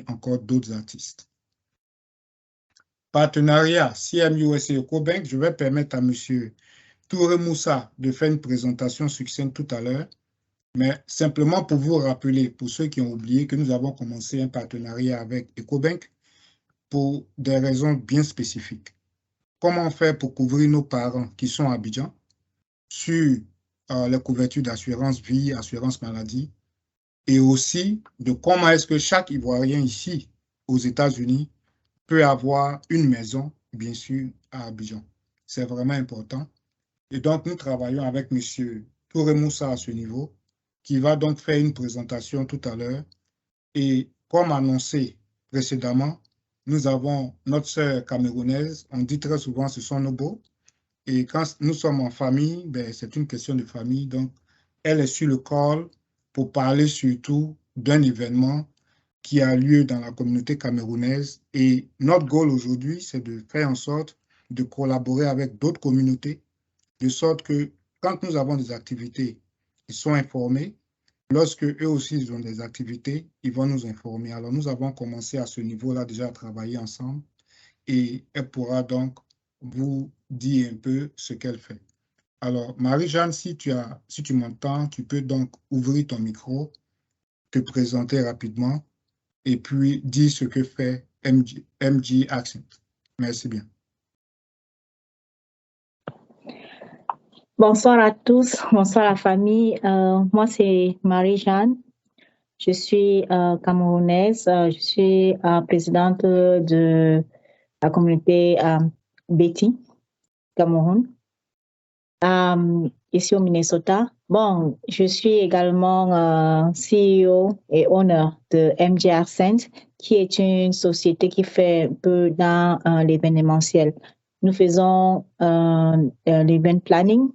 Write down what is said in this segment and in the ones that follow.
encore d'autres artistes. Partenariat CMUSA EcoBank, je vais permettre à M. Touré Moussa de faire une présentation succincte tout à l'heure, mais simplement pour vous rappeler, pour ceux qui ont oublié, que nous avons commencé un partenariat avec EcoBank pour des raisons bien spécifiques. Comment faire pour couvrir nos parents qui sont à Abidjan sur les couvertures d'assurance vie, assurance maladie, et aussi de comment est-ce que chaque Ivoirien ici aux États-Unis peut avoir une maison, bien sûr, à Abidjan. C'est vraiment important. Et donc, nous travaillons avec M. Touré Moussa à ce niveau, qui va donc faire une présentation tout à l'heure. Et comme annoncé précédemment, nous avons notre sœur camerounaise, on dit très souvent ce sont nos beaux. Et quand nous sommes en famille, ben, c'est une question de famille. Donc, elle est sur le call pour parler surtout d'un événement qui a lieu dans la communauté camerounaise. Et notre goal aujourd'hui, c'est de faire en sorte de collaborer avec d'autres communautés, de sorte que quand nous avons des activités, ils sont informés. Lorsque eux aussi ils ont des activités, ils vont nous informer. Alors, nous avons commencé à ce niveau-là déjà à travailler ensemble et elle pourra donc vous dire un peu ce qu'elle fait. Alors, Marie-Jeanne, si tu m'entends, tu peux donc ouvrir ton micro, te présenter rapidement et puis dire ce que fait MG Accent. Merci bien. Bonsoir à tous, bonsoir la famille. Moi, c'est Marie-Jeanne. Je suis camerounaise. Je suis présidente de la communauté Betty, Cameroun, ici au Minnesota. Bon, je suis également CEO et owner de MG Accent, qui est une société qui fait un peu dans l'événementiel. Nous faisons l'event planning,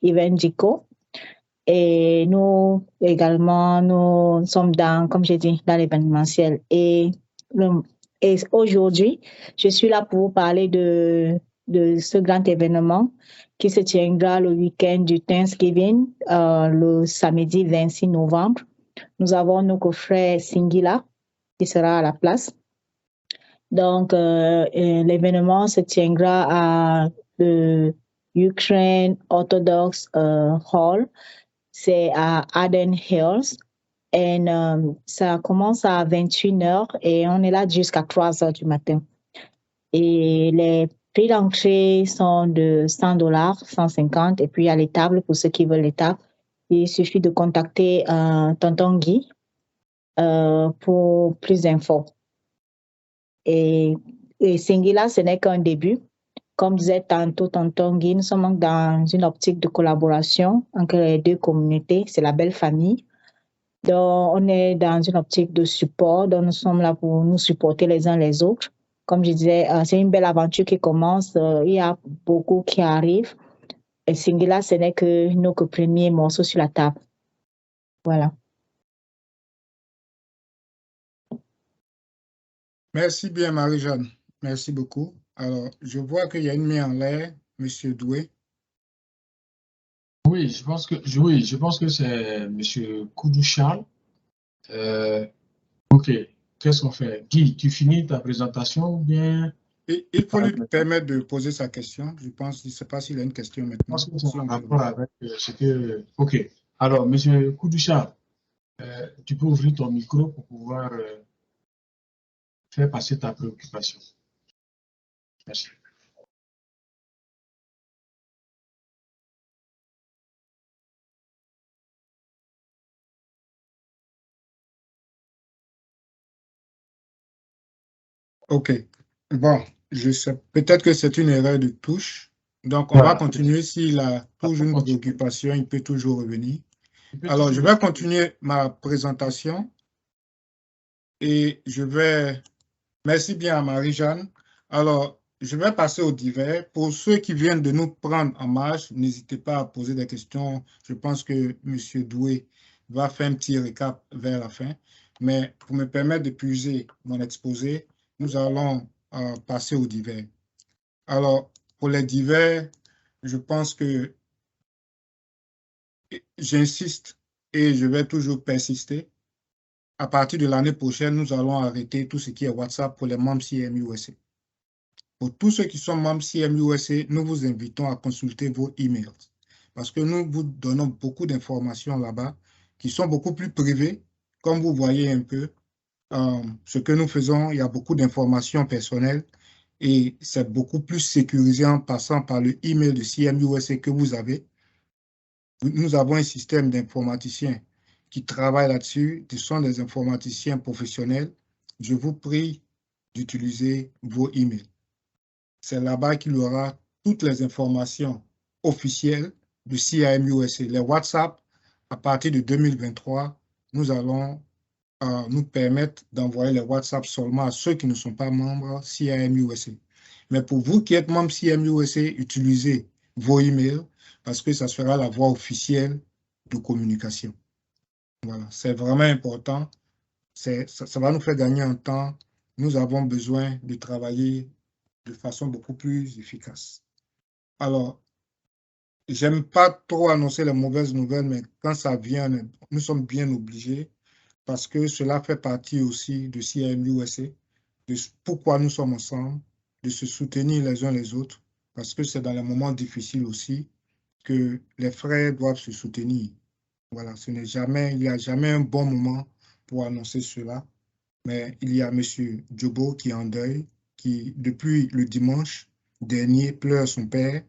event DICO, et nous également, nous sommes dans, comme j'ai dit, dans l'événementiel. Et aujourd'hui, je suis là pour vous parler de ce grand événement qui se tiendra le week-end du Thanksgiving, le samedi 26 novembre. Nous avons nos coffrets Singila qui sera à la place. Donc, l'événement se tiendra à Ukraine Orthodox Hall. C'est à Arden Hills. Et ça commence à 21h et on est là jusqu'à 3h du matin. Et les prix d'entrée sont de $100, 150. Et puis, il y a les tables pour ceux qui veulent les tables. Il suffit de contacter Tonton Guy pour plus d'infos. Et Singila, ce n'est qu'un début. Comme disait tantôt Tonton Guy, nous sommes dans une optique de collaboration entre les deux communautés. C'est la belle famille. Donc, on est dans une optique de support. Donc, nous sommes là pour nous supporter les uns les autres. Comme je disais, c'est une belle aventure qui commence. Il y a beaucoup qui arrivent. Et Singila, ce n'est que nos premiers morceaux sur la table. Voilà. Merci bien, Marie-Jeanne. Merci beaucoup. Alors, je vois qu'il y a une main en l'air, M. Doué. Oui, je pense que c'est M. Koudou Charles. OK. Qu'est-ce qu'on fait? Guy, tu finis ta présentation ou bien? Il faut lui permettre de poser sa question. Je pense, je ne sais pas s'il a une question maintenant. Je pense que c'est en rapport avec ce que... OK. Alors, M. Koudou Charles, tu peux ouvrir ton micro pour pouvoir faire passer ta préoccupation. Merci. OK. Bon, je sais. Peut-être que c'est une erreur de touche. Donc, on va continuer. S'il a toujours une préoccupation, il peut toujours revenir. Alors, je vais continuer ma présentation. Et je vais... Merci bien à Marie-Jeanne. Alors, je vais passer au divers. Pour ceux qui viennent de nous prendre en marche, n'hésitez pas à poser des questions. Je pense que M. Doué va faire un petit récap vers la fin. Mais pour me permettre de puiser mon exposé, nous allons passer au divers. Alors, pour les divers, je pense que j'insiste et je vais toujours persister à partir de l'année prochaine, nous allons arrêter tout ce qui est WhatsApp pour les membres CMUSA. Pour tous ceux qui sont membres CMUSA, nous vous invitons à consulter vos emails parce que nous vous donnons beaucoup d'informations là-bas qui sont beaucoup plus privées. Comme vous voyez un peu, ce que nous faisons, il y a beaucoup d'informations personnelles et c'est beaucoup plus sécurisé en passant par le email de CMUSA que vous avez. Nous avons un système d'informaticiens qui travaillent là-dessus. Ce sont des informaticiens professionnels. Je vous prie d'utiliser vos emails. C'est là-bas qu'il y aura toutes les informations officielles de CIMUSA. Les WhatsApp, à partir de 2023, nous allons nous permettre d'envoyer les WhatsApp seulement à ceux qui ne sont pas membres CIMUSA. Mais pour vous qui êtes membre CIMUSA, utilisez vos emails parce que ça sera la voie officielle de communication. Voilà, c'est vraiment important. Ça va nous faire gagner un temps. Nous avons besoin de travailler de façon beaucoup plus efficace. Alors, j'aime pas trop annoncer les mauvaises nouvelles, mais quand ça vient, nous sommes bien obligés parce que cela fait partie aussi de CIMUSA, de pourquoi nous sommes ensemble, de se soutenir les uns les autres, parce que c'est dans les moments difficiles aussi que les frères doivent se soutenir. Voilà, il n'y a jamais un bon moment pour annoncer cela, mais il y a M. Djobo qui est en deuil, qui, depuis le dimanche dernier, pleure son père,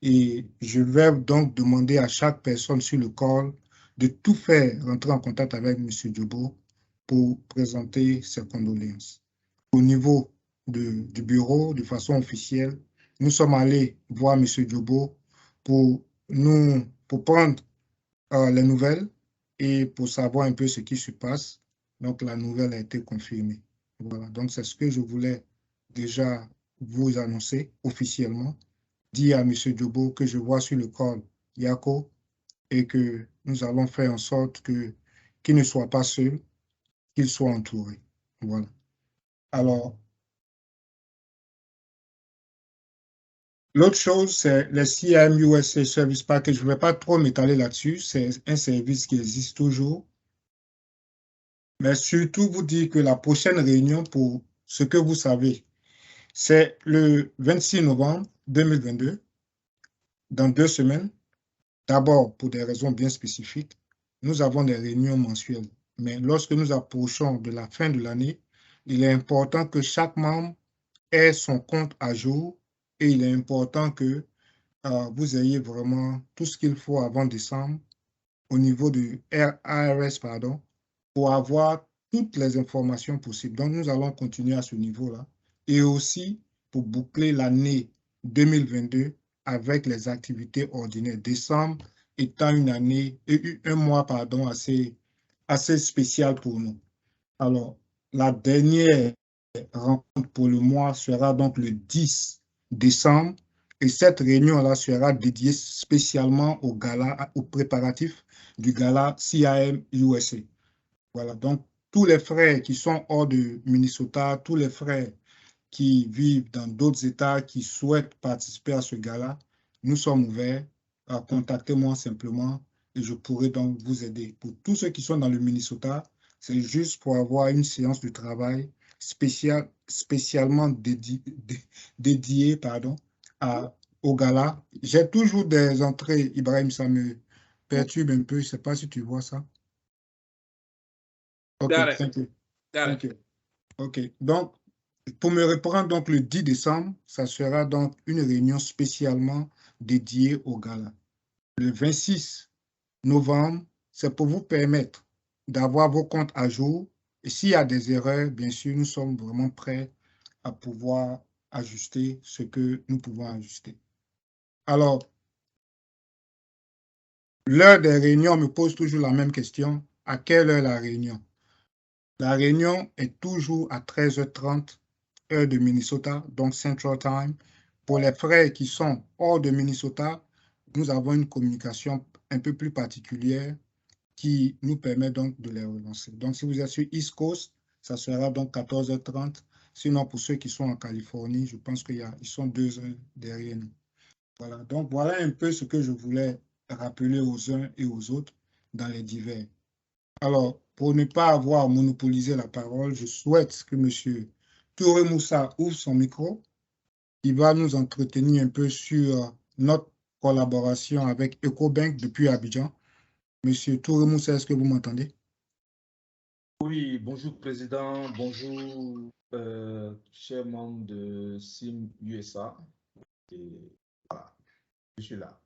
et je vais donc demander à chaque personne sur le call de tout faire rentrer en contact avec M. Djobo pour présenter ses condoléances. Au niveau du bureau, de façon officielle, nous sommes allés voir M. Djobo pour prendre les nouvelles et pour savoir un peu ce qui se passe. Donc, la nouvelle a été confirmée. Voilà, donc c'est ce que je voulais déjà vous annoncer officiellement. Dire à M. Djobo que je vois sur le call Yako et que nous allons faire en sorte qu'il ne soit pas seul, qu'il soit entouré. Voilà. Alors, l'autre chose, c'est le CIMUSA Service Package. Je ne vais pas trop m'étaler là-dessus. C'est un service qui existe toujours. Mais surtout, vous dire que la prochaine réunion, pour ce que vous savez, c'est le 26 novembre 2022, dans 2 semaines. D'abord, pour des raisons bien spécifiques, nous avons des réunions mensuelles. Mais lorsque nous approchons de la fin de l'année, il est important que chaque membre ait son compte à jour et il est important que vous ayez vraiment tout ce qu'il faut avant décembre au niveau du ARS, pardon, pour avoir toutes les informations possibles. Donc, nous allons continuer à ce niveau-là. Et aussi pour boucler l'année 2022 avec les activités ordinaires. Décembre étant une année, un mois, pardon, assez spécial pour nous. Alors, la dernière rencontre pour le mois sera donc le 10 décembre. Et cette réunion-là sera dédiée spécialement au gala, aux préparatifs du gala CIMUSA. Voilà, donc tous les frères qui sont hors de Minnesota, tous les frères qui vivent dans d'autres États, qui souhaitent participer à ce gala, nous sommes ouverts. Contactez-moi simplement et je pourrai donc vous aider. Pour tous ceux qui sont dans le Minnesota, c'est juste pour avoir une séance de travail spécialement dédiée au gala. J'ai toujours des entrées, Ibrahim, ça me perturbe un peu. Je ne sais pas si tu vois ça. OK, thank you. Thank you. OK, donc, pour me reprendre, donc, le 10 décembre, ça sera donc une réunion spécialement dédiée au gala. Le 26 novembre, c'est pour vous permettre d'avoir vos comptes à jour. Et s'il y a des erreurs, bien sûr, nous sommes vraiment prêts à pouvoir ajuster ce que nous pouvons ajuster. Alors, l'heure des réunions me pose toujours la même question. À quelle heure la réunion? La réunion est toujours à 13h30, heure de Minnesota, donc Central Time. Pour les frères qui sont hors de Minnesota, nous avons une communication un peu plus particulière qui nous permet donc de les relancer. Donc, si vous êtes sur East Coast, ça sera donc 14h30. Sinon, pour ceux qui sont en Californie, je pense qu'ils sont 2 heures derrière nous. Voilà, donc voilà un peu ce que je voulais rappeler aux uns et aux autres dans les divers. Alors, pour ne pas avoir monopolisé la parole, je souhaite que M. Touré Moussa ouvre son micro. Il va nous entretenir un peu sur notre collaboration avec EcoBank depuis Abidjan. Monsieur Touré Moussa, est-ce que vous m'entendez? Oui, bonjour Président, bonjour chers membres de SIM USA. Et voilà, je suis là.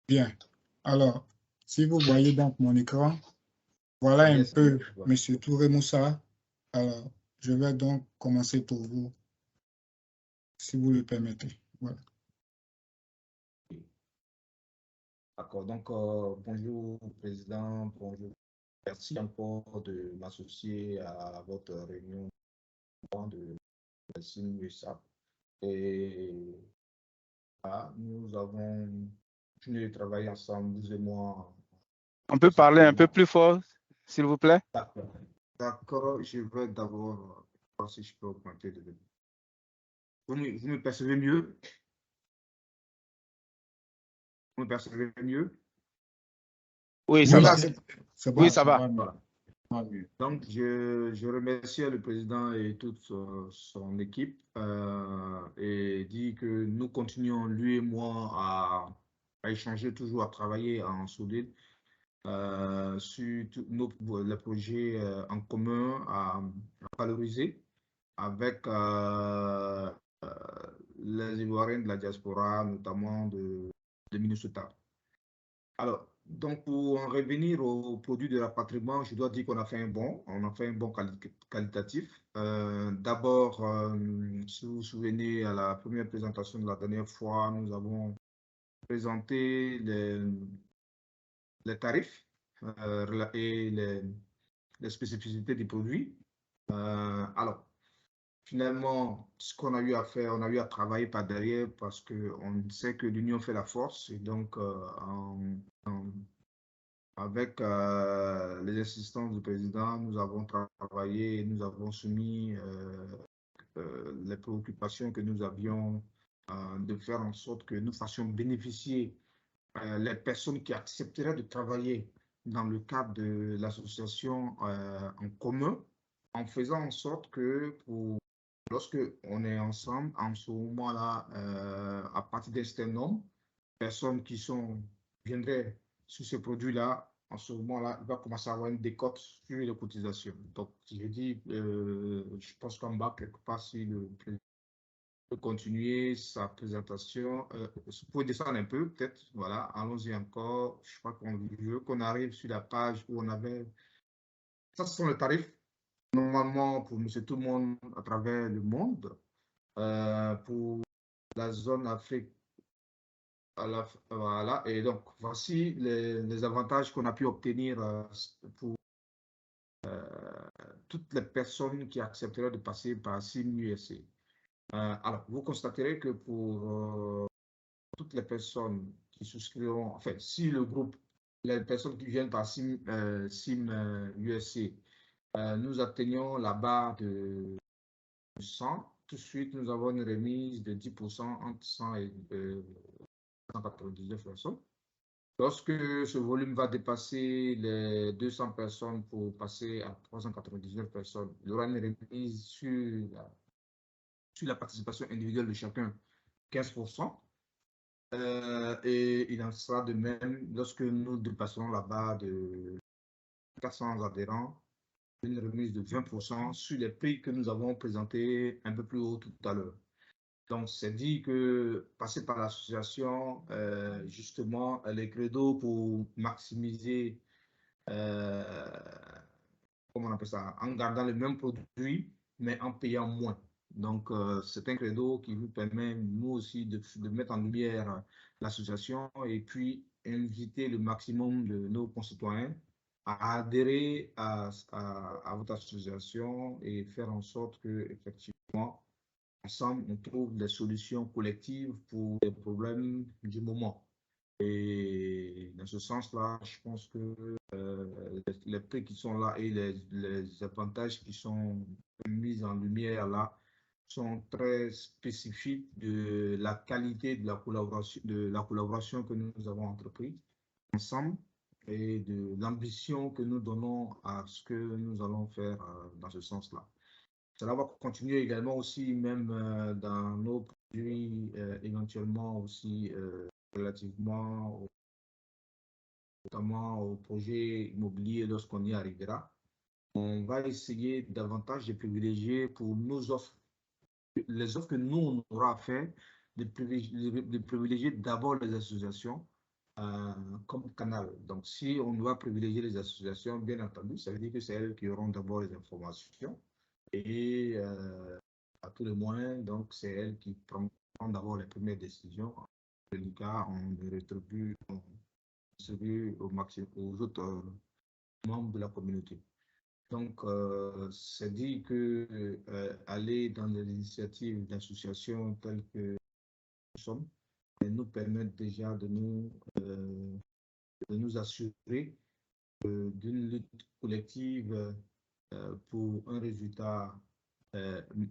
Bien. Alors, si vous voyez donc mon écran, voilà un Yes, peu je vois. Monsieur Touré Moussa. Alors, je vais donc commencer pour vous, si vous le permettez. Voilà. D'accord, donc bonjour Président, bonjour. Merci encore de m'associer à votre réunion de SIM USA. Et voilà, nous avons continué de travailler ensemble, vous et moi. On peut parler un peu plus fort, s'il vous plaît? D'accord. D'accord, je vais d'abord voir si je peux augmenter le volume. Vous me percevez mieux? Vous me percevez mieux? Oui, ça Oui, va. c'est bon. Oui, ça va. Voilà. Donc, je remercie le président et toute son équipe et dit que nous continuons, lui et moi, à échanger toujours, à travailler en solide sur les projets en commun à valoriser avec les Ivoiriens de la diaspora, notamment de Minnesota. Alors, donc pour en revenir au produit de rapatriement, je dois dire qu'on a fait un bon, qualitatif. D'abord, si vous vous souvenez, à la première présentation de la dernière fois, nous avons présenté les tarifs et les spécificités des produits. Alors, finalement, ce qu'on a eu à faire, on a eu à travailler par derrière parce qu'on sait que l'union fait la force. Et donc, avec les assistances du président, nous avons travaillé et nous avons soumis les préoccupations que nous avions de faire en sorte que nous fassions bénéficier les personnes qui accepteraient de travailler dans le cadre de l'association en commun, en faisant en sorte que lorsque on est ensemble, en ce moment-là, à partir d'un certain nombre, personnes qui viendraient sur ces produits-là, en ce moment-là, il va commencer à avoir une décote sur les cotisations. Donc, je dis, je pense qu'en bas, quelque part, si le président peut continuer sa présentation, vous pouvez descendre un peu, peut-être, voilà, allons-y encore. Je crois qu'on veut qu'on arrive sur la page où on avait. Ça, ce sont les tarifs, normalement, pour monsieur tout le monde à travers le monde. Pour la zone Afrique, voilà, et donc voici les avantages qu'on a pu obtenir pour toutes les personnes qui accepteraient de passer par SIM USA. Alors, vous constaterez que pour toutes les personnes qui souscriront, enfin, si le groupe, les personnes qui viennent par SIM USA, nous atteignons la barre de 100, tout de suite, nous avons une remise de 10% entre 100 et 199 personnes. Lorsque ce volume va dépasser les 200 personnes pour passer à 399 personnes, il y aura une remise sur la participation individuelle de chacun, 15%. Et il en sera de même lorsque nous dépasserons la barre de 400 adhérents, une remise de 20% sur les prix que nous avons présentés un peu plus haut tout à l'heure. Donc, c'est dit que passer par l'association, justement, les credos pour maximiser, comment on appelle ça, en gardant le même produit, mais en payant moins. Donc, c'est un credo qui vous permet, nous aussi, de mettre en lumière l'association et puis inviter le maximum de nos concitoyens à adhérer à votre association et faire en sorte que, effectivement, ensemble, on trouve des solutions collectives pour les problèmes du moment. Et dans ce sens-là, je pense que les prix qui sont là et les avantages qui sont mis en lumière là sont très spécifiques de la qualité de la collaboration que nous avons entreprise ensemble. et de l'ambition que nous donnons à ce que nous allons faire dans ce sens-là. Cela va continuer également aussi, même dans nos produits, éventuellement aussi relativement, notamment au projet immobilier lorsqu'on y arrivera. On va essayer davantage de privilégier pour nos offres, les offres que nous, on aura à faire, de privilégier d'abord les associations comme canal. Donc, si on doit privilégier les associations, bien entendu, ça veut dire que c'est elles qui auront d'abord les informations et à tout le moins, donc c'est elles qui prendront d'abord les premières décisions. En tout cas, on rétribue au maximum aux autres membres de la communauté. Donc, c'est dit que aller dans des initiatives d'associations telles que nous sommes, nous permettent déjà de nous assurer d'une lutte collective pour un résultat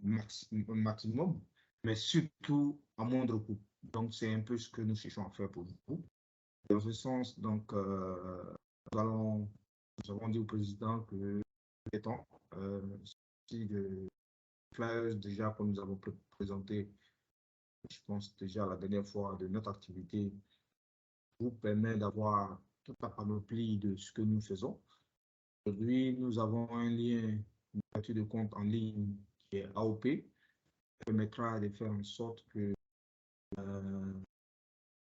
maximum, mais surtout à moindre coût. Donc, c'est un peu ce que nous cherchons à faire pour vous. Dans ce sens, donc, nous avons dit au président que c'est temps de flyers déjà que nous avons présenté, je pense déjà la dernière fois, de notre activité vous permet d'avoir toute la panoplie de ce que nous faisons. Aujourd'hui, nous avons un lien, une ouverture de compte en ligne qui est AOP, qui permettra de faire en sorte que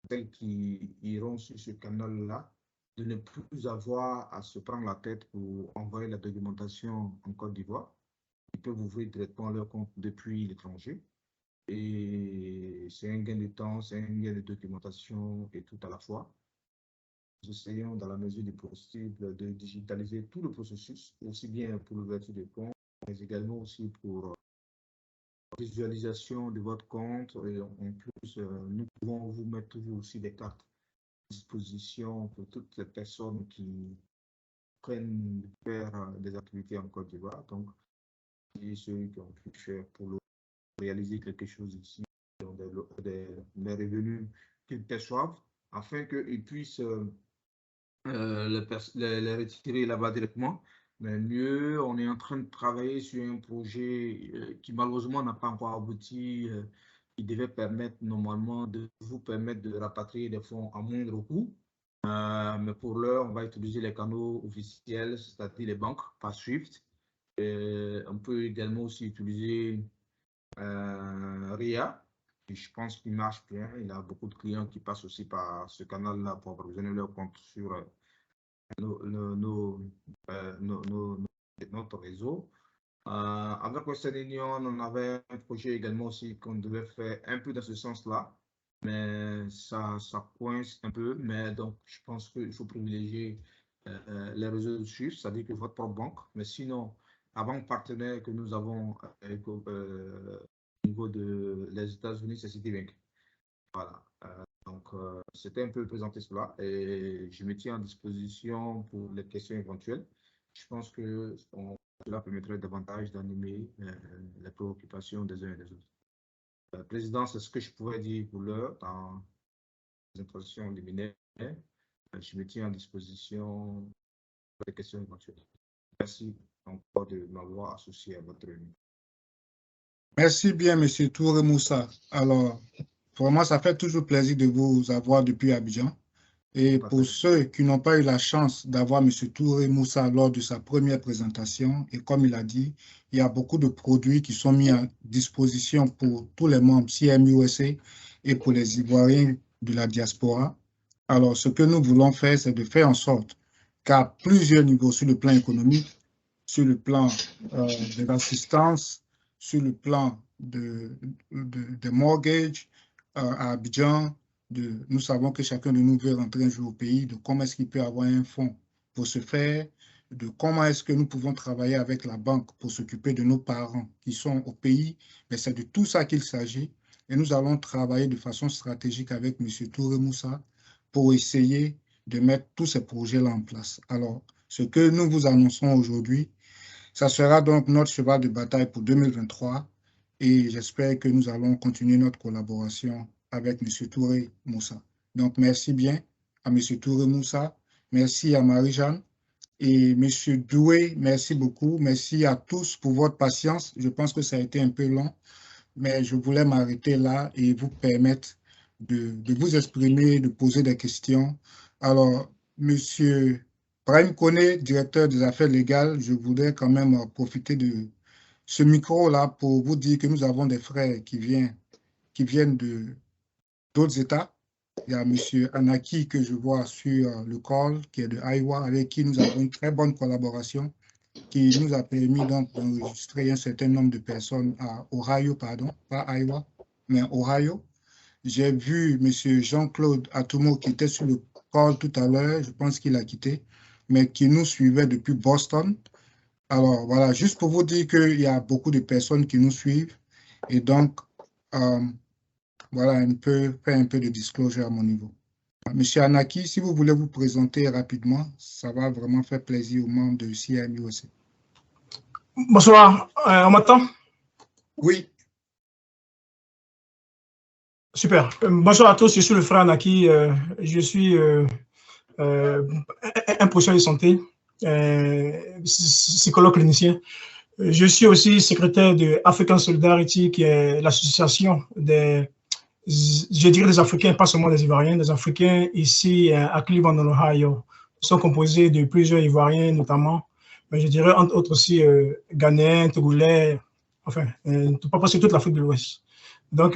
celles qui iront sur ce canal-là, de ne plus avoir à se prendre la tête pour envoyer la documentation en Côte d'Ivoire. Ils peuvent ouvrir directement leur compte depuis l'étranger. Et c'est un gain de temps, c'est un gain de documentation et tout à la fois. Nous essayons, dans la mesure du possible, de digitaliser tout le processus, aussi bien pour l'ouverture des comptes, mais également aussi pour la visualisation de votre compte. Et en plus, nous pouvons vous mettre toujours aussi des cartes à disposition pour toutes les personnes qui prennent faire des activités en Côte d'Ivoire. Donc, et ceux qui ont pu faire pour réaliser quelque chose ici, des revenus qu'ils perçoivent, afin qu'ils puissent les retirer là-bas directement. Mais mieux, on est en train de travailler sur un projet qui malheureusement n'a pas encore abouti, qui devait permettre normalement de vous permettre de rapatrier des fonds à moindre coût. Mais pour l'heure, on va utiliser les canaux officiels, c'est-à-dire les banques par SWIFT. On peut également aussi utiliser RIA, qui je pense qu'il marche bien. Il y a beaucoup de clients qui passent aussi par ce canal-là pour approvisionner leur compte sur notre réseau. Avec Western Union, on avait un projet également aussi qu'on devait faire un peu dans ce sens-là, mais ça coince un peu. Mais donc, je pense qu'il faut privilégier les réseaux de SWIFT, c'est-à-dire que votre propre banque. Mais sinon, la banque partenaire que nous avons au niveau des États-Unis, c'est Citibank. Voilà. Donc, c'était un peu présenter cela et je me tiens à disposition pour les questions éventuelles. Je pense que cela permettrait davantage d'animer les préoccupations des uns et des autres. Président, c'est ce que je pourrais dire pour l'heure dans les introductions liminaires. Je me tiens à disposition pour les questions éventuelles. Merci encore de m'avoir associé à votre réunion. Merci bien, M. Touré Moussa. Alors, vraiment, ça fait toujours plaisir de vous avoir depuis Abidjan. Et pour ceux qui n'ont pas eu la chance d'avoir M. Touré Moussa lors de sa première présentation, et comme il a dit, il y a beaucoup de produits qui sont mis à disposition pour tous les membres CMUSA et pour les Ivoiriens de la diaspora. Alors, ce que nous voulons faire, c'est de faire en sorte qu'à plusieurs niveaux, sur le plan économique, sur le plan de l'assistance, sur le plan de mortgage à Abidjan, nous savons que chacun de nous veut rentrer un jour au pays, de comment est-ce qu'il peut avoir un fonds pour se faire, de comment est-ce que nous pouvons travailler avec la banque pour s'occuper de nos parents qui sont au pays. Mais c'est de tout ça qu'il s'agit. Et nous allons travailler de façon stratégique avec M. Touré Moussa pour essayer de mettre tous ces projets-là en place. Alors, ce que nous vous annonçons aujourd'hui, ça sera donc notre cheval de bataille pour 2023 et j'espère que nous allons continuer notre collaboration avec M. Touré Moussa. Donc, merci bien à M. Touré Moussa merci à Marie-Jeanne. Et M. Doué, merci beaucoup. Merci à tous pour votre patience. Je pense que ça a été un peu long, mais je voulais m'arrêter là et vous permettre de vous exprimer, de poser des questions. Alors, M. Brahim Koné, directeur des affaires légales, je voudrais quand même profiter de ce micro-là pour vous dire que nous avons des frères qui viennent d'autres États. Il y a M. Anaki que je vois sur le call, qui est de Iowa, avec qui nous avons une très bonne collaboration, qui nous a permis donc d'enregistrer un certain nombre de personnes à Ohio, pardon, pas Iowa, mais Ohio. J'ai vu M. Jean-Claude Atumo qui était sur le call tout à l'heure, je pense qu'il a quitté, mais qui nous suivait depuis Boston. Alors voilà, juste pour vous dire qu'il y a beaucoup de personnes qui nous suivent et donc voilà, faire un peu de disclosure à mon niveau. Monsieur Anaki, si vous voulez vous présenter rapidement, ça va vraiment faire plaisir aux membres de CIAM USA. Bonsoir, on m'entend? Oui. Super. Bonsoir à tous, je suis le frère Anaki, je suis un professionnel de santé, psychologue clinicien. Je suis aussi secrétaire de African Solidarity, qui est l'association des, je dirais des Africains, pas seulement des Ivoiriens, des Africains ici à Cleveland, dans l'Ohio. Ils sont composés de plusieurs Ivoiriens notamment, mais je dirais entre autres aussi Ghanéens, Togolais, enfin, pas presque toute l'Afrique de l'Ouest. Donc,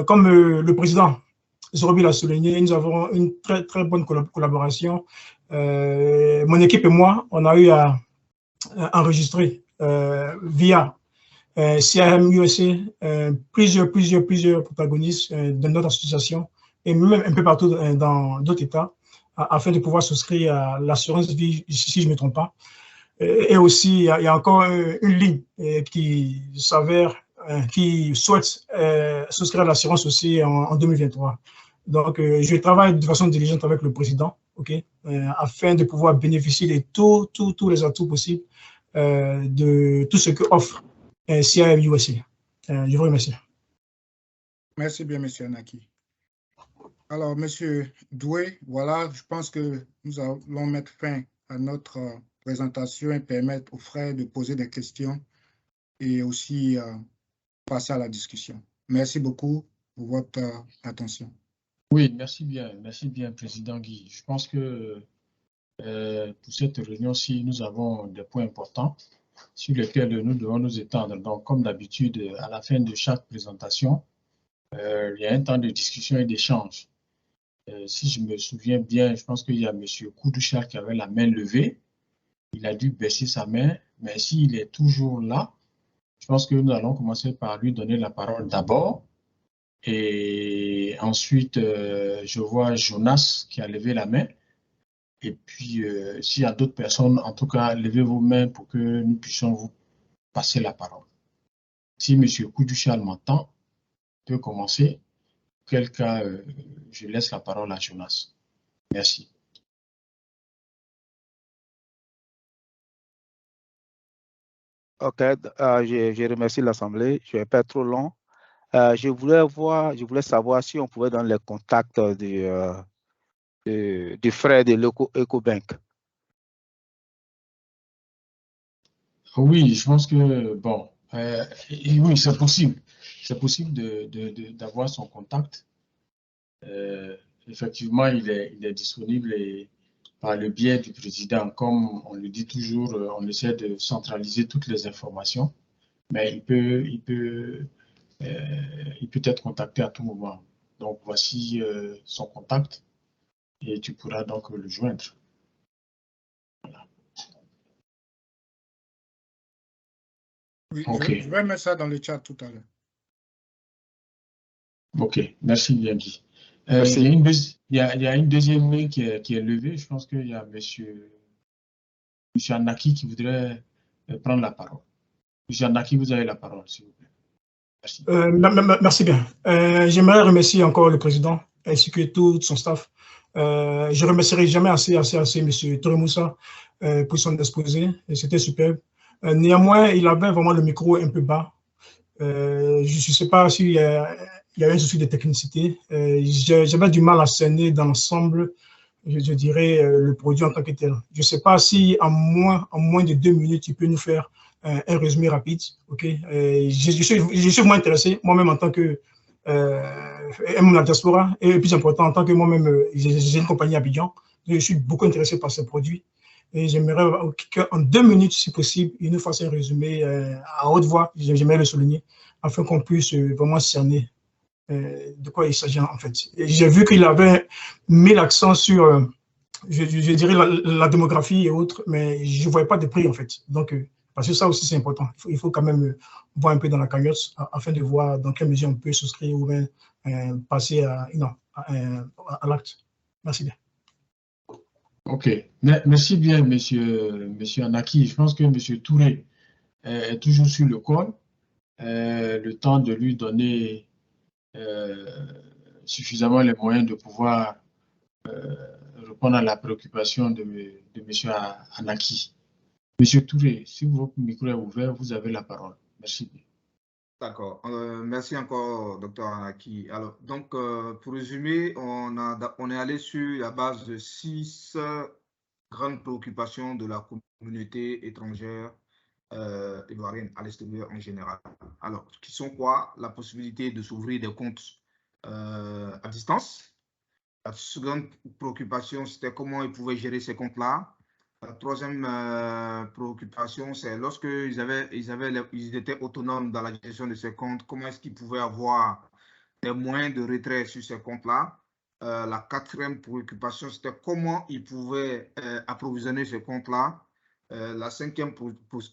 comme le président Zorobi l'a souligné, nous avons une très, très bonne collaboration. Mon équipe et moi, on a eu à enregistrer via CIAM USA plusieurs protagonistes de notre association et même un peu partout dans d'autres États afin de pouvoir souscrire à l'assurance vie, si je ne me trompe pas. Et aussi, il y a encore une ligne qui s'avère qui souhaitent souscrire à l'assurance aussi en 2023. Donc, je travaille de façon diligente avec le président, afin de pouvoir bénéficier de tous les atouts possibles de tout ce que offre CIAM USA. Je vous remercie. Merci bien, M. Anaki. Alors, M. Doué, voilà, je pense que nous allons mettre fin à notre présentation et permettre aux frères de poser des questions et aussi passer à la discussion. Merci beaucoup pour votre attention. Oui, merci bien, Président Guy. Je pense que pour cette réunion-ci, nous avons des points importants sur lesquels nous devons nous étendre. Donc, comme d'habitude, à la fin de chaque présentation, il y a un temps de discussion et d'échange. Si je me souviens bien, je pense qu'il y a M. Koudouchar qui avait la main levée. Il a dû baisser sa main, mais s'il est toujours là, je pense que nous allons commencer par lui donner la parole d'abord. Et ensuite, je vois Jonas qui a levé la main. Et puis, s'il y a d'autres personnes, en tout cas, levez vos mains pour que nous puissions vous passer la parole. Si M. Koudouchal m'entend, peut commencer. Quel cas, je laisse la parole à Jonas. Merci. OK, je remercie l'Assemblée. Je ne vais pas être trop long. Je voulais savoir si on pouvait donner les contacts du frère de l'EcoBank. Oui, je pense que, bon, oui, c'est possible. C'est possible d'avoir son contact. Effectivement, il est disponible et par le biais du président, comme on le dit toujours, on essaie de centraliser toutes les informations, mais il peut être contacté à tout moment. Donc, voici son contact et tu pourras donc le joindre. Voilà. Oui, okay. Je vais mettre ça dans le chat tout à l'heure. OK, merci bien dit. Il y a une deuxième main qui est levée. Je pense qu'il y a monsieur Anaki qui voudrait prendre la parole. Monsieur Anaki, vous avez la parole, s'il vous plaît. Merci. Merci bien. J'aimerais remercier encore le président ainsi que tout son staff. Je ne remercierai jamais assez M. Touré Moussa pour son exposé. C'était superbe. Néanmoins, il avait vraiment le micro un peu bas. Je ne sais pas s'il y a un souci de technicité. J'avais du mal à cerner dans l'ensemble je dirais, le produit en tant que tel. Je ne sais pas si en moins de 2 minutes, tu peux nous faire un résumé rapide. Okay? Je suis vraiment intéressé, moi-même en tant que membre de la diaspora, et plus important, en tant que moi-même, j'ai une compagnie à Abidjan. Je suis beaucoup intéressé par ces produits. Et j'aimerais qu'en 2 minutes, si possible, il nous fasse un résumé à haute voix, j'aimerais le souligner, afin qu'on puisse vraiment cerner de quoi il s'agit en fait. J'ai vu qu'il avait mis l'accent sur, je dirais, la démographie et autres, mais je ne voyais pas de prix en fait. Donc, parce que ça aussi c'est important. Il faut quand même voir un peu dans la cagnotte afin de voir dans quelle mesure on peut souscrire ou bien passer à l'acte. Merci bien. OK. Merci bien, monsieur Anaki. Je pense que monsieur Touré est toujours sur le call. Le temps de lui donner suffisamment les moyens de pouvoir répondre à la préoccupation de monsieur Anaki. Monsieur Touré, si votre micro est ouvert, vous avez la parole. Merci. D'accord. Merci encore, Dr Anaki. Alors, donc, pour résumer, on est allé sur la base de 6 grandes préoccupations de la communauté étrangère ivoirienne à l'extérieur en général. Alors, qui sont quoi? La possibilité de s'ouvrir des comptes à distance. La seconde préoccupation, c'était comment ils pouvaient gérer ces comptes-là. La troisième préoccupation, c'est lorsqu'ils ils étaient autonomes dans la gestion de ces comptes, comment est-ce qu'ils pouvaient avoir des moyens de retrait sur ces comptes-là. La quatrième préoccupation, c'était comment ils pouvaient approvisionner ces comptes-là. La cinquième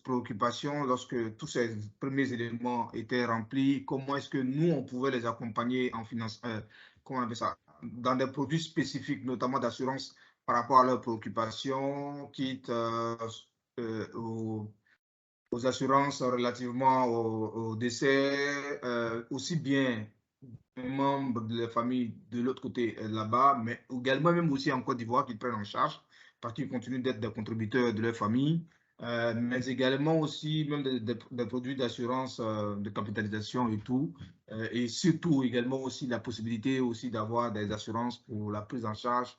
préoccupation, lorsque tous ces premiers éléments étaient remplis, comment est-ce que nous, on pouvait les accompagner en finance, comment on appelle ça, dans des produits spécifiques, notamment d'assurance par rapport à leurs préoccupations, quitte aux assurances relativement au décès, aussi bien membres de la famille de l'autre côté là-bas, mais également même aussi en Côte d'Ivoire qu'ils prennent en charge parce qu'ils continuent d'être des contributeurs de leur famille, mais également aussi même des produits d'assurance de capitalisation et tout, et surtout également aussi la possibilité aussi d'avoir des assurances pour la prise en charge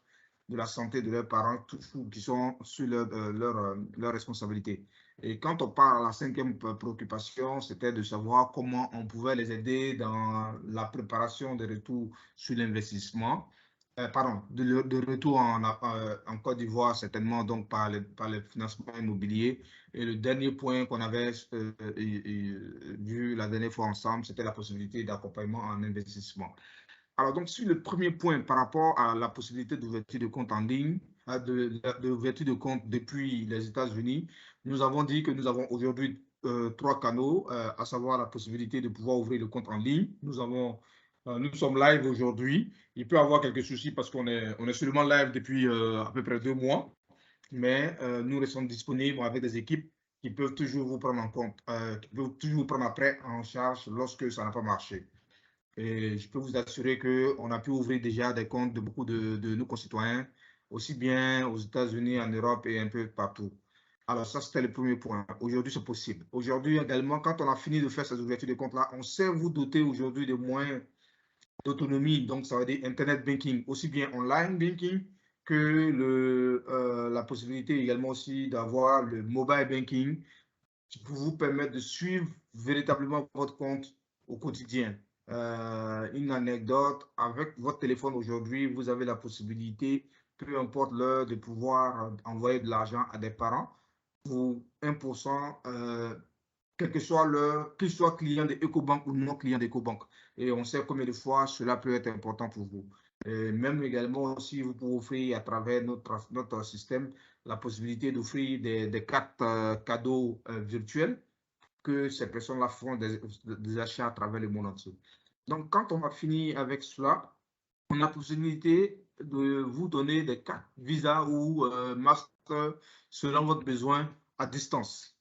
de la santé de leurs parents qui sont sur leur responsabilité. Et quand on parle à la cinquième préoccupation, c'était de savoir comment on pouvait les aider dans la préparation des retours sur l'investissement, de retour en Côte d'Ivoire, certainement donc par les financements immobiliers. Et le dernier point qu'on avait vu la dernière fois ensemble, c'était la possibilité d'accompagnement en investissement. Alors, donc, sur le premier point par rapport à la possibilité d'ouverture de compte en ligne, d'ouverture de compte depuis les États-Unis, nous avons dit que nous avons aujourd'hui 3 canaux, à savoir la possibilité de pouvoir ouvrir le compte en ligne. Nous sommes live aujourd'hui. Il peut y avoir quelques soucis parce qu'on est seulement live depuis à peu près 2 mois, mais nous restons disponibles avec des équipes qui peuvent toujours vous prendre en compte, qui peuvent toujours vous prendre après en charge lorsque ça n'a pas marché. Et je peux vous assurer qu'on a pu ouvrir déjà des comptes de beaucoup de nos concitoyens, aussi bien aux États-Unis, en Europe et un peu partout. Alors ça, c'était le premier point. Aujourd'hui, c'est possible. Aujourd'hui également, quand on a fini de faire ces ouvertures de comptes-là, on sait vous doter aujourd'hui de moyens d'autonomie. Donc, ça veut dire Internet banking, aussi bien online banking que la possibilité également aussi d'avoir le mobile banking qui peut vous permettre de suivre véritablement votre compte au quotidien. Une anecdote, avec votre téléphone aujourd'hui, vous avez la possibilité, peu importe l'heure, de pouvoir envoyer de l'argent à des parents pour 1%, quel que soit l'heure, qu'ils soient clients de EcoBank ou non clients d'EcoBank. Et on sait combien de fois cela peut être important pour vous. Et même également aussi, vous pouvez offrir à travers notre système la possibilité d'offrir des cartes cadeaux virtuelles que ces personnes-là font des achats à travers le monde entier. Donc, quand on a fini avec cela, on a la possibilité de vous donner des cartes Visa ou Master selon votre besoin à distance.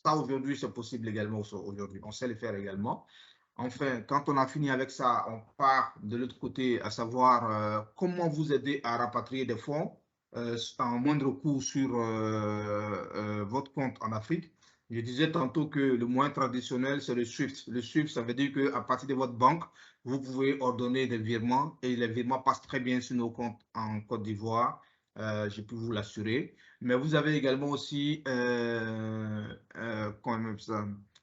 Ça, aujourd'hui, c'est possible également. Aujourd'hui, on sait le faire également. Enfin, quand on a fini avec ça, on part de l'autre côté, à savoir comment vous aider à rapatrier des fonds en moindre coût sur votre compte en Afrique. Je disais tantôt que le moyen traditionnel, c'est le SWIFT. Le SWIFT, ça veut dire qu'à partir de votre banque, vous pouvez ordonner des virements et les virements passent très bien sur nos comptes en Côte d'Ivoire j'ai pu vous l'assurer. Mais vous avez également aussi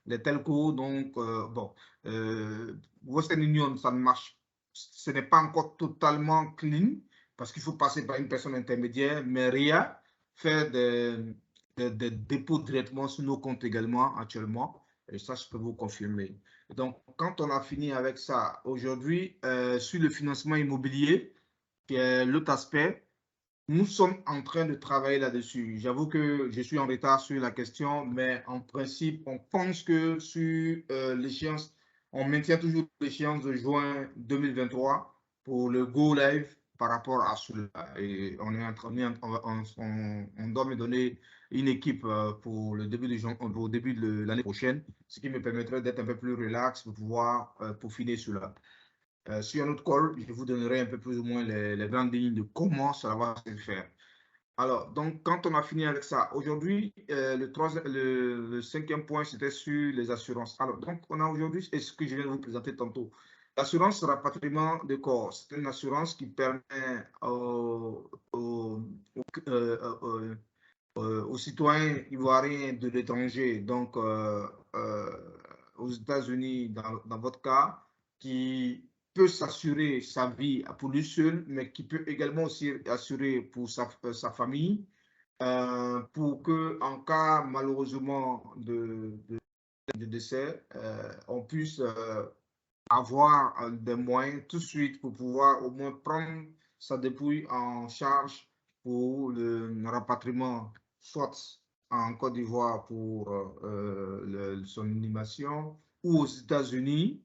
les telcos. Donc, bon, Western Union, ça ne marche, ce n'est pas encore totalement clean parce qu'il faut passer par une personne intermédiaire. Mais RIA fait des dépôts directement sur nos comptes également actuellement. Et ça, je peux vous confirmer. Donc, quand on a fini avec ça, aujourd'hui, sur le financement immobilier, qui est l'autre aspect, nous sommes en train de travailler là-dessus. J'avoue que je suis en retard sur la question, mais en principe, on pense que sur l'échéance, on maintient toujours l'échéance de juin 2023 pour le Go Live par rapport à cela. Et on est en train, on doit me donner une équipe pour le début de l'année prochaine, ce qui me permettrait d'être un peu plus relax pour pouvoir peaufiner cela. Sur un autre call, je vous donnerai un peu plus ou moins les grandes lignes de comment ça va se faire. Alors, donc, quand on a fini avec ça, aujourd'hui, le cinquième point, c'était sur les assurances. Alors, donc, on a aujourd'hui, et ce que je viens de vous présenter tantôt, l'assurance rapatriement de corps. C'est une assurance qui permet aux citoyens ivoiriens de l'étranger, donc aux États-Unis, dans votre cas, qui peut s'assurer sa vie pour lui seul, mais qui peut également aussi assurer pour sa famille, pour que en cas malheureusement de décès, on puisse avoir des moyens tout de suite pour pouvoir au moins prendre sa dépouille en charge pour le rapatriement, soit en Côte d'Ivoire pour son inhumation, ou aux États-Unis,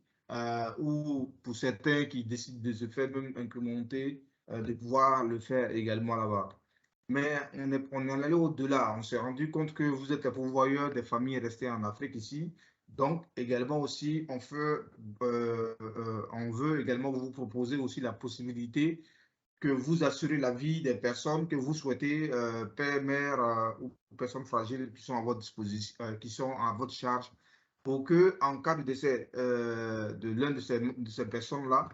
ou pour certains qui décident de se faire même incrémenter, de pouvoir le faire également là-bas. Mais on est allé au-delà. On s'est rendu compte que vous êtes les pourvoyeurs des familles restées en Afrique ici. Donc, également aussi, on veut également vous proposer aussi la possibilité que vous assurez la vie des personnes que vous souhaitez, père, mère ou personnes fragiles qui sont à votre disposition, qui sont à votre charge, pour que, en cas de décès de l'une de ces personnes-là,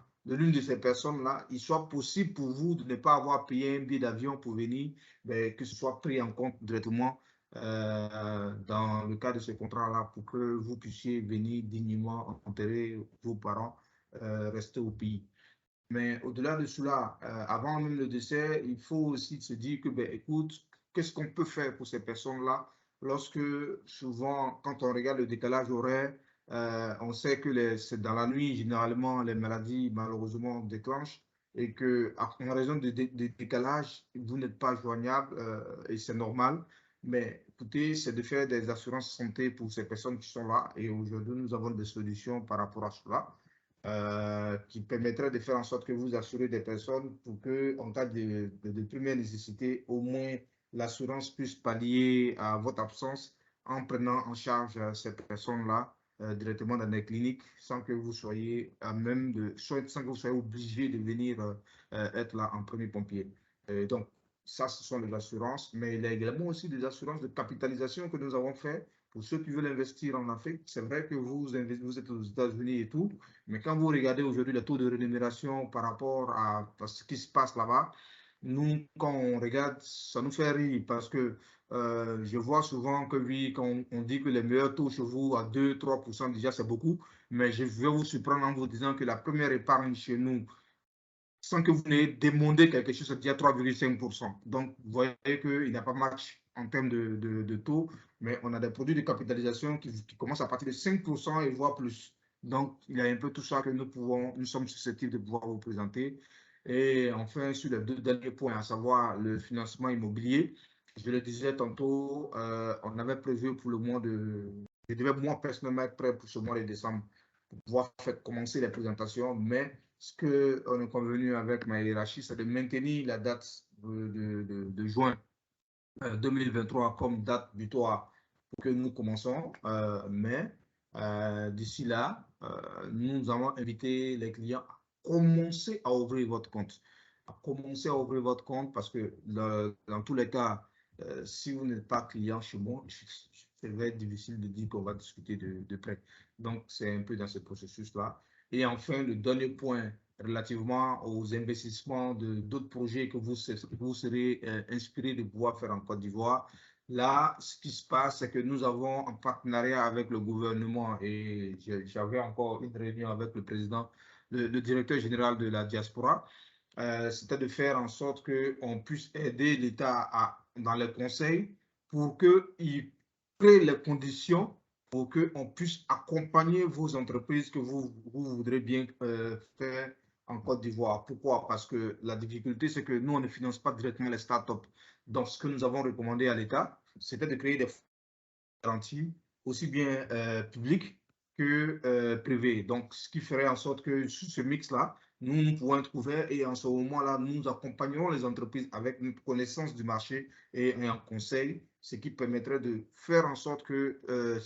il soit possible pour vous de ne pas avoir payé un billet d'avion pour venir, mais que ce soit pris en compte directement dans le cas de ce contrat-là, pour que vous puissiez venir dignement enterrer vos parents, rester au pays. Mais au-delà de cela, avant même le décès, il faut aussi se dire que, ben, écoute, qu'est-ce qu'on peut faire pour ces personnes-là lorsque, souvent, quand on regarde le décalage horaire, on sait que c'est dans la nuit, généralement, les maladies, malheureusement, déclenchent et qu'en raison de décalage, vous n'êtes pas joignable et c'est normal. Mais écoutez, c'est de faire des assurances santé pour ces personnes qui sont là. Et aujourd'hui, nous avons des solutions par rapport à cela. Qui permettrait de faire en sorte que vous assurez des personnes pour que, en cas de première nécessité, au moins l'assurance puisse pallier à votre absence en prenant en charge ces personnes-là directement dans les cliniques sans que vous soyez sans que vous soyez obligé de venir être là en premier pompier. Donc, ça, ce sont les assurances, mais il y a également aussi des assurances de capitalisation que nous avons fait. Pour ceux qui veulent investir en Afrique, c'est vrai que vous êtes aux États-Unis et tout, mais quand vous regardez aujourd'hui le taux de rémunération par rapport à ce qui se passe là-bas, nous, quand on regarde, ça nous fait rire parce que je vois souvent que oui, quand on dit que les meilleurs taux chez vous à 2-3%, déjà c'est beaucoup, mais je vais vous surprendre en vous disant que la première épargne chez nous, sans que vous n'ayez demandé quelque chose, c'est déjà 3,5%. Donc, vous voyez qu'il n'y a pas match en termes de taux, mais on a des produits de capitalisation qui commencent à partir de 5% et voire plus. Donc, il y a un peu tout ça que nous sommes susceptibles de pouvoir vous présenter. Et enfin, sur les deux derniers points, à savoir le financement immobilier, je le disais tantôt, on avait prévu pour le mois je devais moi personnellement être prêt pour ce mois de décembre pour pouvoir commencer les présentations, mais ce qu'on est convenu avec ma hiérarchie, c'est de maintenir la date de juin 2023 comme date butoir pour que nous commençons. Mais d'ici là, nous allons inviter les clients à commencer à ouvrir votre compte. Parce que dans tous les cas, si vous n'êtes pas client chez moi, c'est très difficile de dire qu'on va discuter de prêt. Donc, c'est un peu dans ce processus-là. Et enfin, le dernier point relativement aux investissements d'autres projets que vous serez inspirés de pouvoir faire en Côte d'Ivoire. Là, ce qui se passe, c'est que nous avons un partenariat avec le gouvernement et j'avais encore une réunion avec le président, le directeur général de la diaspora. C'était de faire en sorte qu'on puisse aider l'État dans les conseils pour qu'il crée les conditions pour qu'on puisse accompagner vos entreprises que vous voudrez bien faire en Côte d'Ivoire. Pourquoi? Parce que la difficulté, c'est que nous, on ne finance pas directement les startups. Donc, ce que nous avons recommandé à l'État, c'était de créer des garanties aussi bien publiques que privées. Donc, ce qui ferait en sorte que sous ce mix-là, nous pouvons être couverts et en ce moment-là, nous accompagnerons les entreprises avec une connaissance du marché et un conseil, ce qui permettrait de faire en sorte que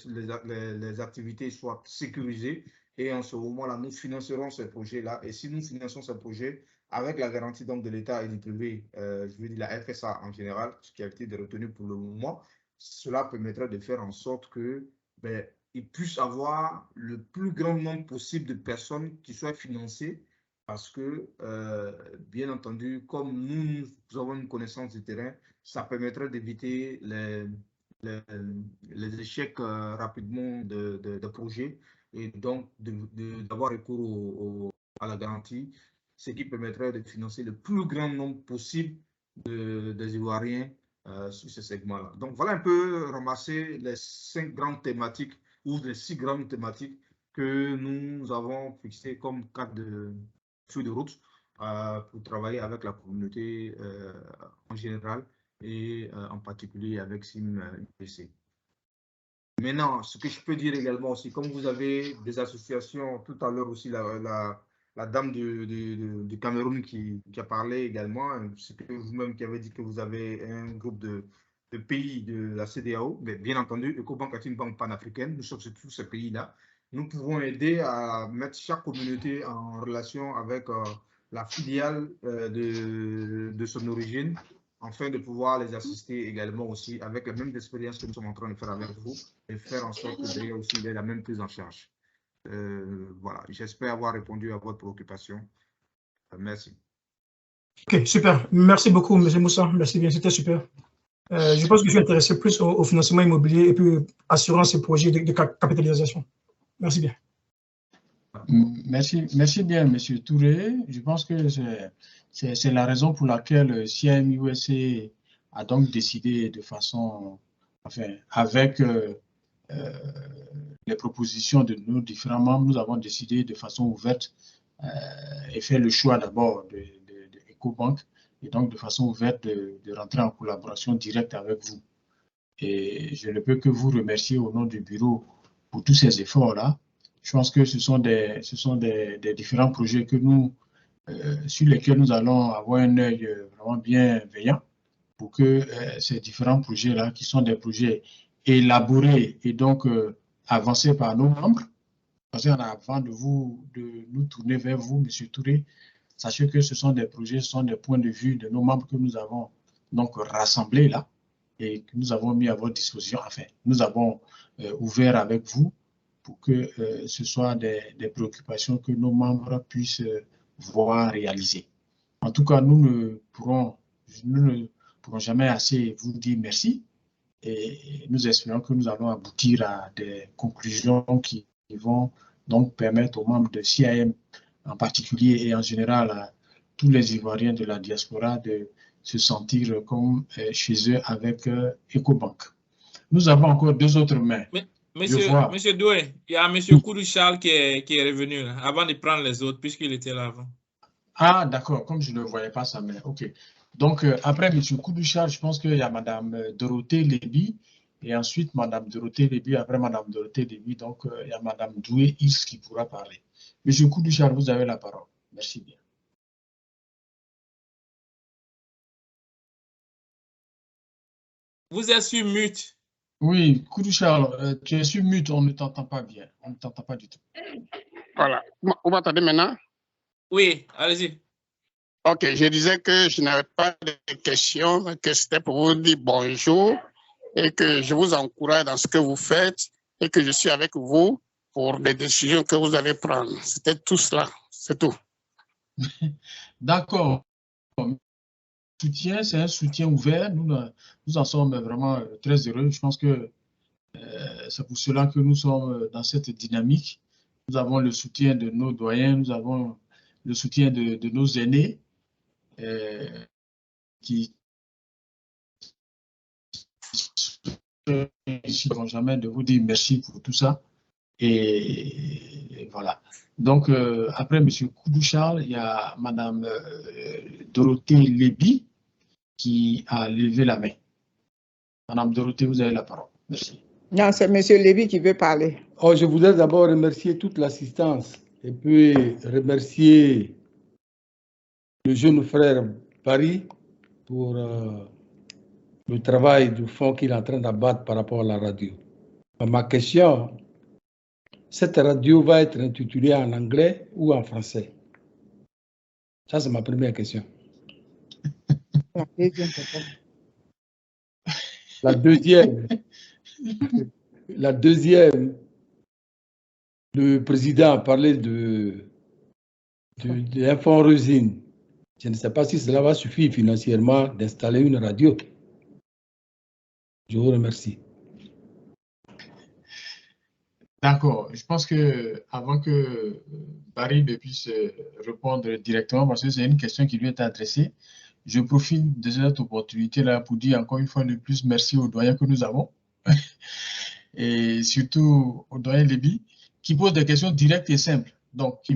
les activités soient sécurisées. Et en ce moment-là, nous financerons ces projets-là. Et si nous finançons ces projets avec la garantie donc, de l'État et du privé, je veux dire la FSA en général, ce qui a été retenu pour le moment, cela permettrait de faire en sorte que il puisse avoir le plus grand nombre possible de personnes qui soient financées parce que, bien entendu, comme nous avons une connaissance du terrain, ça permettrait d'éviter les échecs rapidement de projets et donc d'avoir recours à la garantie, ce qui permettrait de financer le plus grand nombre possible des Ivoiriens sur ce segment-là. Donc, voilà un peu ramasser les 5 grandes thématiques ou les 6 grandes thématiques que nous avons fixées comme cadre de feuille de route pour travailler avec la communauté en général et en particulier avec SIM-UPC. Maintenant, ce que je peux dire également aussi, comme vous avez des associations, tout à l'heure aussi, la dame du Cameroun qui a parlé également, c'est que vous-même qui avez dit que vous avez un groupe de pays de la CEDEAO, mais bien entendu, Ecobank est une banque panafricaine, nous sommes sur tous ces pays-là. Nous pouvons aider à mettre chaque communauté en relation avec la filiale de son origine, afin de pouvoir les assister également aussi avec la même expérience que nous sommes en train de faire avec vous et faire en sorte que derrière aussi il y ait la même prise en charge. Voilà, j'espère avoir répondu à votre préoccupation. Merci. Ok, super. Merci beaucoup, M. Moussa. Merci bien, c'était super. Je pense que je suis intéressé plus au financement immobilier et puis assurance et projets de capitalisation. Merci bien. Merci bien, M. Touré. Je pense que c'est la raison pour laquelle CIM-USA a donc décidé de façon, enfin, avec les propositions de nos différents membres, nous avons décidé de façon ouverte et fait le choix d'abord de Ecobank et donc de façon ouverte de rentrer en collaboration directe avec vous. Et je ne peux que vous remercier au nom du bureau pour tous ces efforts-là. Je pense que ce sont des différents projets que nous, sur lesquels nous allons avoir un œil vraiment bienveillant pour que ces différents projets-là, qui sont des projets élaborés et donc avancés par nos membres, parce qu'avant de nous tourner vers vous, M. Touré, sachez que ce sont des projets, ce sont des points de vue de nos membres que nous avons donc rassemblés là et que nous avons mis à votre disposition. Enfin, nous avons ouvert avec vous pour que ce soit des préoccupations que nos membres puissent voir réaliser. En tout cas, nous ne pourrons jamais assez vous dire merci et nous espérons que nous allons aboutir à des conclusions qui vont donc permettre aux membres de CIM en particulier et en général à tous les Ivoiriens de la diaspora de se sentir comme chez eux avec Ecobank. Nous avons encore 2 autres mains. Monsieur Doué, il y a M. Koudou Charles qui est revenu là, avant de prendre les autres, puisqu'il était là avant. Ah, d'accord, comme je ne voyais pas sa main. OK. Donc, après M. Koudou Charles, je pense qu'il y a Mme Dorothée Léby, et ensuite Mme Dorothée Léby, après Mme Dorothée Léby, donc il y a Mme Doué Is qui pourra parler. M. Koudou Charles, vous avez la parole. Merci bien. Vous êtes sur mute. Oui, Koudou Charles, tu es sur mute, on ne t'entend pas bien. On ne t'entend pas du tout. Voilà. Vous m'entendez maintenant? Oui, allez-y. Ok, je disais que je n'avais pas de questions, mais que c'était pour vous dire bonjour et que je vous encourage dans ce que vous faites et que je suis avec vous pour les décisions que vous allez prendre. C'était tout cela, c'est tout. D'accord. Soutien, c'est un soutien ouvert. Nous en sommes vraiment très heureux. Je pense que c'est pour cela que nous sommes dans cette dynamique. Nous avons le soutien de nos doyens, nous avons le soutien de nos aînés qui ne vont jamais de vous dire merci pour tout ça. Et voilà. Donc, après M. Koudou Charles, il y a Mme Dorothée Léby qui a levé la main. Madame Dorothée, vous avez la parole. Merci. Non, c'est M. Léby qui veut parler. Oh, je voudrais d'abord remercier toute l'assistance et puis remercier le jeune frère Paris pour le travail du fond qu'il est en train d'abattre par rapport à la radio. Ma question, cette radio va être intitulée en anglais ou en français? Ça, c'est ma première question. La deuxième, le président a parlé d'un fonds résine. Je ne sais pas si cela va suffire financièrement d'installer une radio. Je vous remercie. D'accord. Je pense que avant que Barry ne puisse répondre directement, parce que c'est une question qui lui est adressée, je profite de cette opportunité-là pour dire encore une fois de plus merci aux doyens que nous avons et surtout aux doyens Léby qui posent des questions directes et simples. Donc, qui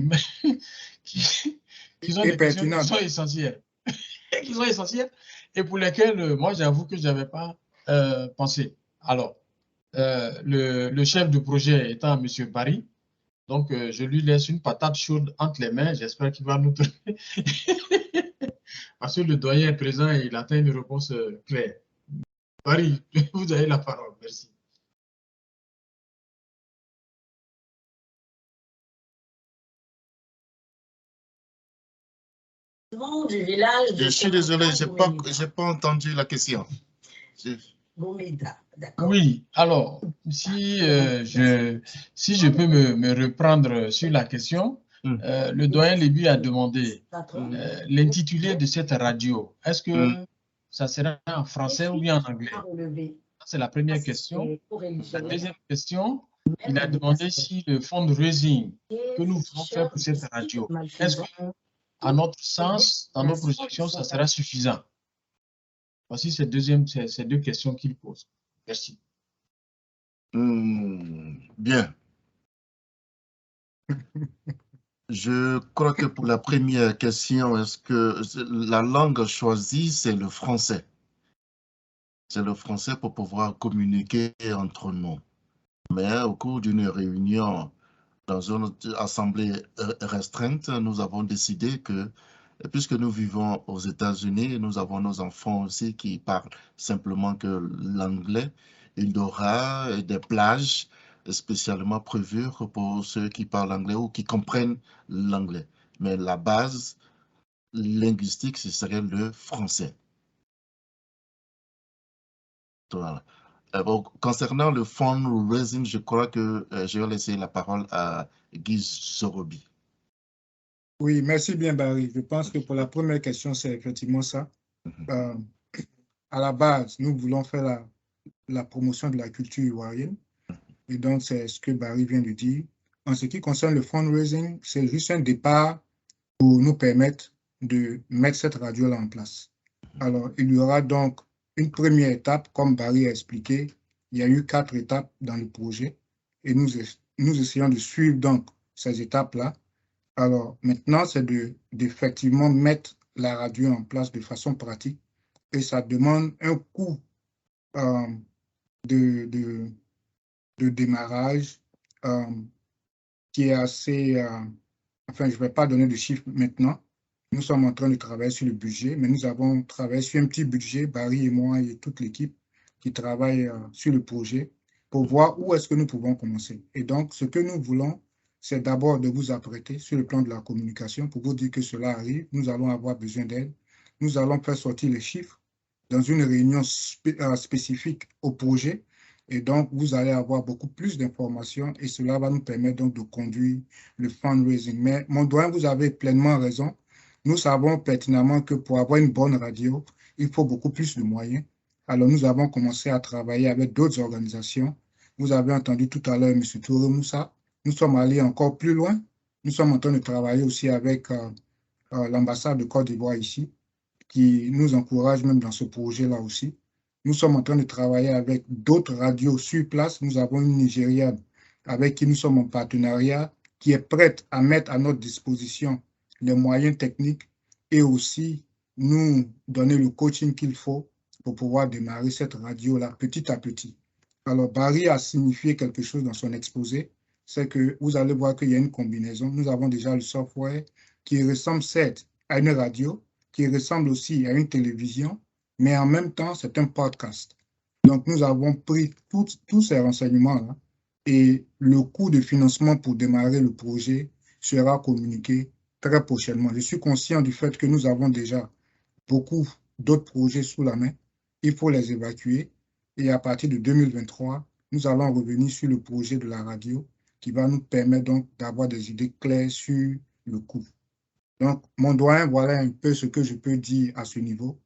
sont des questions qui sont essentielles. Qui sont essentielles et pour lesquelles, moi, j'avoue que je n'avais pas pensé. Alors, le chef de projet étant M. Barry, donc je lui laisse une patate chaude entre les mains. J'espère qu'il va nous trouver. Parce que le doyen est présent et il attend une réponse claire. Barry, vous avez la parole. Merci. Du village je suis désolé, je n'ai pas entendu la question. Oui, alors, si je peux me reprendre sur la question, le doyen Léby a demandé l'intitulé de cette radio. Est-ce que ça sera en français ou bien en anglais? C'est la première question. La deuxième question, il a demandé si le fundraising que nous voulons faire pour cette radio, est-ce que, à notre sens, dans nos projections, ça sera suffisant? Voici ces deux questions qu'il pose. Merci. Bien. Je crois que pour la première question, est-ce que la langue choisie, c'est le français? C'est le français pour pouvoir communiquer entre nous. Mais au cours d'une réunion dans une assemblée restreinte, nous avons décidé que, puisque nous vivons aux États-Unis, nous avons nos enfants aussi qui parlent simplement que l'anglais, il y aura des plages spécialement prévues pour ceux qui parlent anglais ou qui comprennent l'anglais. Mais la base linguistique, ce serait le français. Voilà. Bon, concernant le fundraising, je crois que je vais laisser la parole à Guy Zorobi. Oui, merci bien, Barry. Je pense que pour la première question, c'est effectivement ça. À la base, nous voulons faire la promotion de la culture ivoirienne. Et donc, c'est ce que Barry vient de dire. En ce qui concerne le fundraising, c'est juste un départ pour nous permettre de mettre cette radio-là en place. Alors, il y aura donc une première étape, comme Barry a expliqué. Il y a eu 4 étapes dans le projet et nous essayons de suivre donc ces étapes-là. Alors, maintenant, c'est d'effectivement mettre la radio en place de façon pratique et ça demande un coût de démarrage qui est assez... enfin, je ne vais pas donner de chiffres maintenant. Nous sommes en train de travailler sur le budget, mais nous avons travaillé sur un petit budget, Barry et moi et toute l'équipe qui travaille sur le projet pour voir où est-ce que nous pouvons commencer. Et donc, ce que nous voulons, c'est d'abord de vous apprêter sur le plan de la communication pour vous dire que cela arrive. Nous allons avoir besoin d'aide. Nous allons faire sortir les chiffres dans une réunion spécifique au projet Et donc, vous allez avoir beaucoup plus d'informations et cela va nous permettre donc de conduire le fundraising. Mais mon doyen, vous avez pleinement raison. Nous savons pertinemment que pour avoir une bonne radio, il faut beaucoup plus de moyens. Alors, nous avons commencé à travailler avec d'autres organisations. Vous avez entendu tout à l'heure M. Touré Moussa. Nous sommes allés encore plus loin. Nous sommes en train de travailler aussi avec l'ambassade de Côte d'Ivoire ici, qui nous encourage même dans ce projet-là aussi. Nous sommes en train de travailler avec d'autres radios sur place. Nous avons une Nigériane avec qui nous sommes en partenariat, qui est prête à mettre à notre disposition les moyens techniques et aussi nous donner le coaching qu'il faut pour pouvoir démarrer cette radio-là petit à petit. Alors, Barry a signifié quelque chose dans son exposé, c'est que vous allez voir qu'il y a une combinaison. Nous avons déjà le software qui ressemble certes à une radio, qui ressemble aussi à une télévision, mais en même temps, c'est un podcast. Donc, nous avons pris tous ces renseignements-là et le coût de financement pour démarrer le projet sera communiqué très prochainement. Je suis conscient du fait que nous avons déjà beaucoup d'autres projets sous la main. Il faut les évacuer et à partir de 2023, nous allons revenir sur le projet de la radio qui va nous permettre donc d'avoir des idées claires sur le coût. Donc, mon doyen, voilà un peu ce que je peux dire à ce niveau.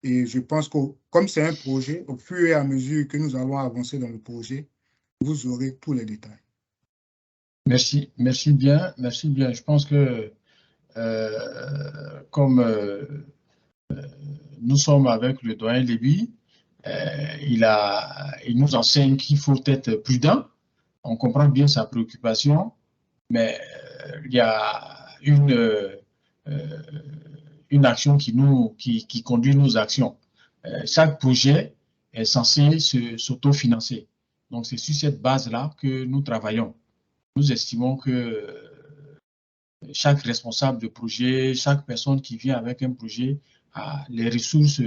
Et je pense que comme c'est un projet, au fur et à mesure que nous allons avancer dans le projet, vous aurez tous les détails. Merci bien. Je pense que comme nous sommes avec le doyen Lévy, il nous enseigne qu'il faut être prudent. On comprend bien sa préoccupation, mais il y a une action qui conduit nos actions. Chaque projet est censé s'autofinancer. Donc, c'est sur cette base-là que nous travaillons. Nous estimons que chaque responsable de projet, chaque personne qui vient avec un projet a les ressources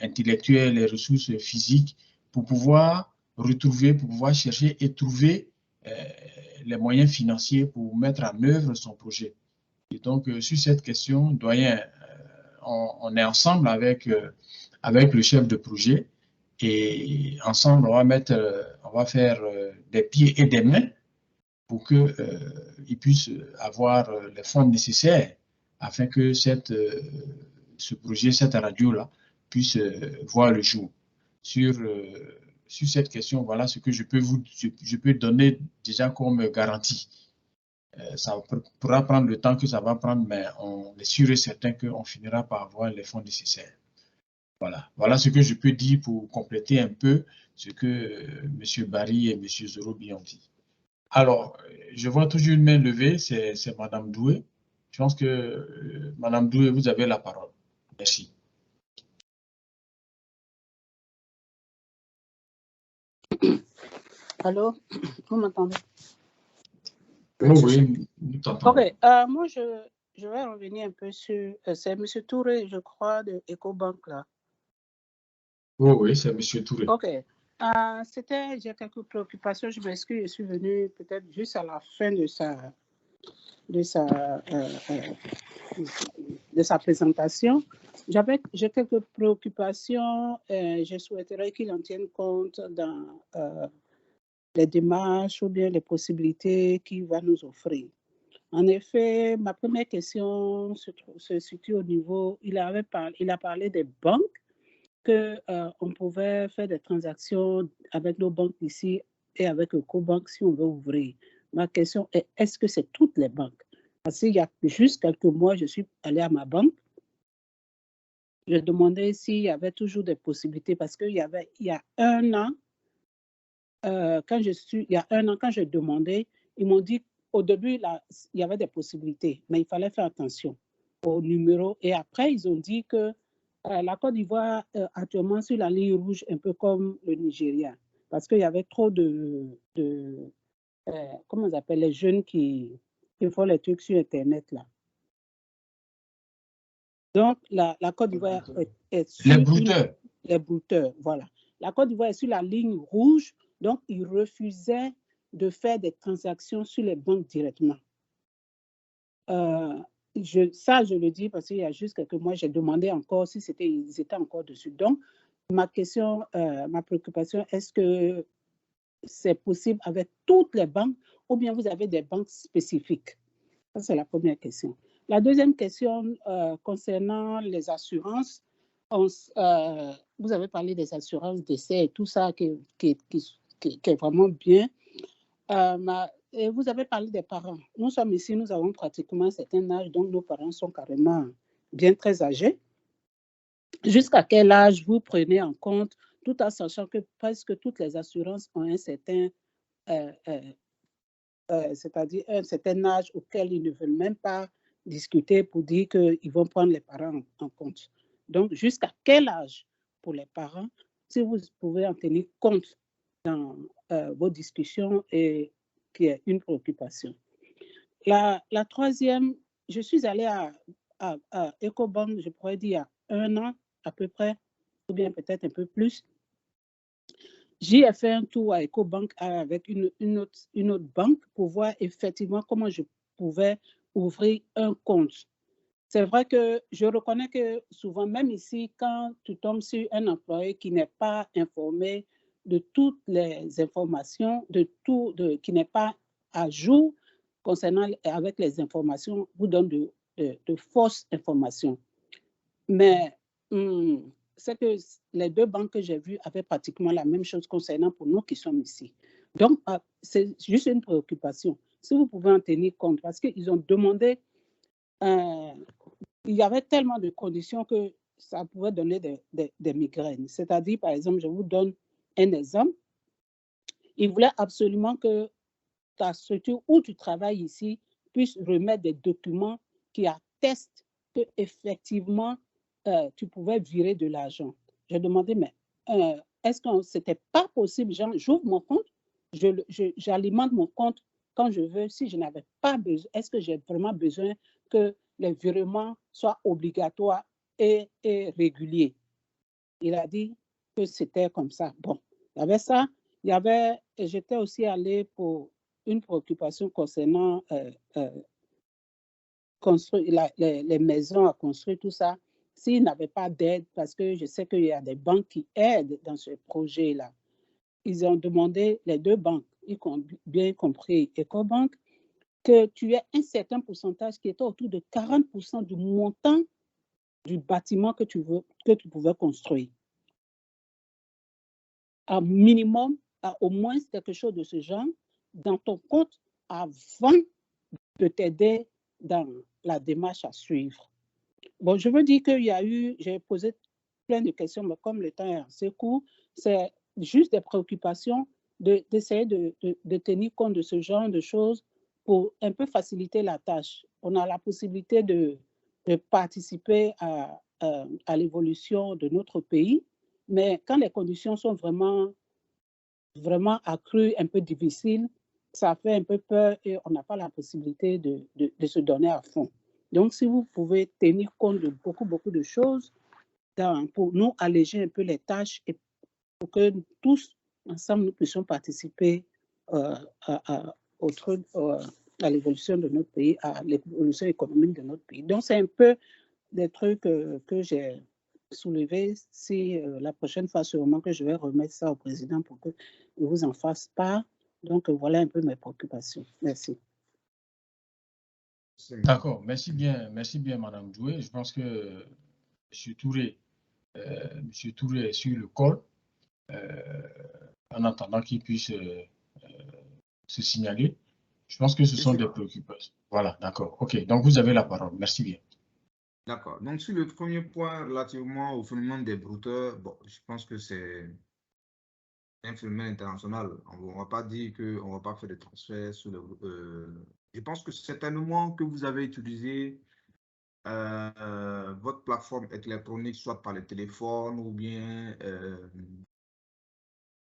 intellectuelles, les ressources physiques pour pouvoir retrouver, pour pouvoir chercher et trouver les moyens financiers pour mettre en œuvre son projet. Et donc, sur cette question, doyen, on est ensemble avec le chef de projet et ensemble, on va faire des pieds et des mains pour qu'il puisse avoir les fonds nécessaires afin que ce projet, cette radio-là, puisse voir le jour. Sur cette question, voilà ce que je peux donner déjà comme garantie. Ça pourra prendre le temps que ça va prendre, mais on est sûr et certain qu'on finira par avoir les fonds nécessaires. Voilà ce que je peux dire pour compléter un peu ce que M. Barry et M. Zorobi ont dit. Alors, je vois toujours une main levée, c'est Mme Doué. Je pense que Mme Doué, vous avez la parole. Merci. Allô, vous m'entendez? Oui, nous t'entendons. Ok, moi je vais revenir un peu sur, c'est M. Touré, je crois, de EcoBank là. Oui, c'est M. Touré. Ok, j'ai quelques préoccupations, je m'excuse, je suis venue peut-être juste à la fin de sa présentation. J'ai quelques préoccupations, je souhaiterais qu'il en tienne compte dans les démarches ou bien les possibilités qu'il va nous offrir. En effet, ma première question se situe au niveau, il a parlé des banques, qu'on pouvait faire des transactions avec nos banques ici et avec EcoBank si on veut ouvrir. Ma question est, est-ce que c'est toutes les banques? Parce qu'il y a juste quelques mois, je suis allée à ma banque. Je demandais s'il y avait toujours des possibilités parce qu'il y a un an, quand je demandais, ils m'ont dit au début, là, il y avait des possibilités, mais il fallait faire attention au numéro. Et après, ils ont dit que la Côte d'Ivoire actuellement sur la ligne rouge, un peu comme le Nigeria, parce qu'il y avait trop comment on appelle, les jeunes qui font les trucs sur Internet là. Donc, la Côte d'Ivoire est sur les brouteurs, voilà. La Côte d'Ivoire est sur la ligne rouge, donc ils refusaient de faire des transactions sur les banques directement. Ça, je le dis parce qu'il y a juste quelques mois, j'ai demandé encore si ils étaient encore dessus. Donc, ma question, ma préoccupation, est-ce que c'est possible avec toutes les banques ou bien vous avez des banques spécifiques? Ça, c'est la première question. La deuxième question concernant les assurances, vous avez parlé des assurances décès et tout ça qui est vraiment bien. Et vous avez parlé des parents. Nous sommes ici, nous avons pratiquement un certain âge, donc nos parents sont carrément bien très âgés. Jusqu'à quel âge vous prenez en compte, tout en sachant que presque toutes les assurances ont un certain, c'est-à-dire un certain âge auquel ils ne veulent même pas discuter pour dire qu'ils vont prendre les parents en compte. Donc, jusqu'à quel âge pour les parents, si vous pouvez en tenir compte dans vos discussions et qui est une préoccupation. La troisième, je suis allée à Ecobank, je pourrais dire, il y a 1 an à peu près, ou bien peut-être un peu plus. J'y ai fait un tour à Ecobank avec une autre banque pour voir effectivement comment je pouvais ouvrir un compte. C'est vrai que je reconnais que souvent, même ici, quand tu tombes sur un employé qui n'est pas informé de toutes les informations, qui n'est pas à jour concernant avec les informations, vous donne de fausses informations. Mais c'est que les 2 banques que j'ai vues avaient pratiquement la même chose concernant pour nous qui sommes ici. Donc, c'est juste une préoccupation. Si vous pouvez en tenir compte, parce qu'ils ont demandé, il y avait tellement de conditions que ça pouvait donner des migraines. C'est-à-dire, par exemple, je vous donne un exemple. Ils voulaient absolument que ta structure où tu travailles ici puisse remettre des documents qui attestent qu'effectivement, tu pouvais virer de l'argent. J'ai demandé, mais est-ce que ce n'était pas possible? J'ouvre mon compte, j'alimente mon compte quand je veux. Si je n'avais pas besoin, est-ce que j'ai vraiment besoin que les virements soient obligatoires et réguliers? Il a dit que c'était comme ça. Bon, il y avait ça. J'étais aussi allée pour une préoccupation concernant construire les maisons à construire, tout ça. S'ils n'avaient pas d'aide, parce que je sais qu'il y a des banques qui aident dans ce projet-là, ils ont demandé, les 2 banques, bien compris Ecobank, que tu aies un certain pourcentage qui était autour de 40% du montant du bâtiment que tu pouvais construire. Un minimum, au moins quelque chose de ce genre, dans ton compte avant de t'aider dans la démarche à suivre. Bon, je veux dire j'ai posé plein de questions, mais comme le temps est assez court, c'est juste des préoccupations d'essayer de tenir compte de ce genre de choses pour un peu faciliter la tâche. On a la possibilité de participer à l'évolution de notre pays, mais quand les conditions sont vraiment accrues, un peu difficiles, ça fait un peu peur et on n'a pas la possibilité de se donner à fond. Donc, si vous pouvez tenir compte de beaucoup de choses pour nous alléger un peu les tâches et pour que tous, ensemble, nous puissions participer à l'évolution de notre pays, à l'évolution économique de notre pays. Donc, c'est un peu des trucs que j'ai soulevés. Si la prochaine fois, sûrement que je vais remettre ça au président pour qu'il vous en fasse part. Donc, voilà un peu mes préoccupations. Merci. D'accord, merci bien, Madame Doué. Je pense que M. Touré est sur le call, en attendant qu'il puisse se signaler. Je pense que ce sont des préoccupations. Voilà, d'accord. OK, donc vous avez la parole. Merci bien. D'accord. Donc, sur le premier point relativement au phénomène des brouteurs, bon, je pense que c'est un phénomène international. On ne va pas dire qu'on ne va pas faire de transferts sur le... je pense que certainement que vous avez utilisé votre plateforme électronique, soit par le téléphone ou bien,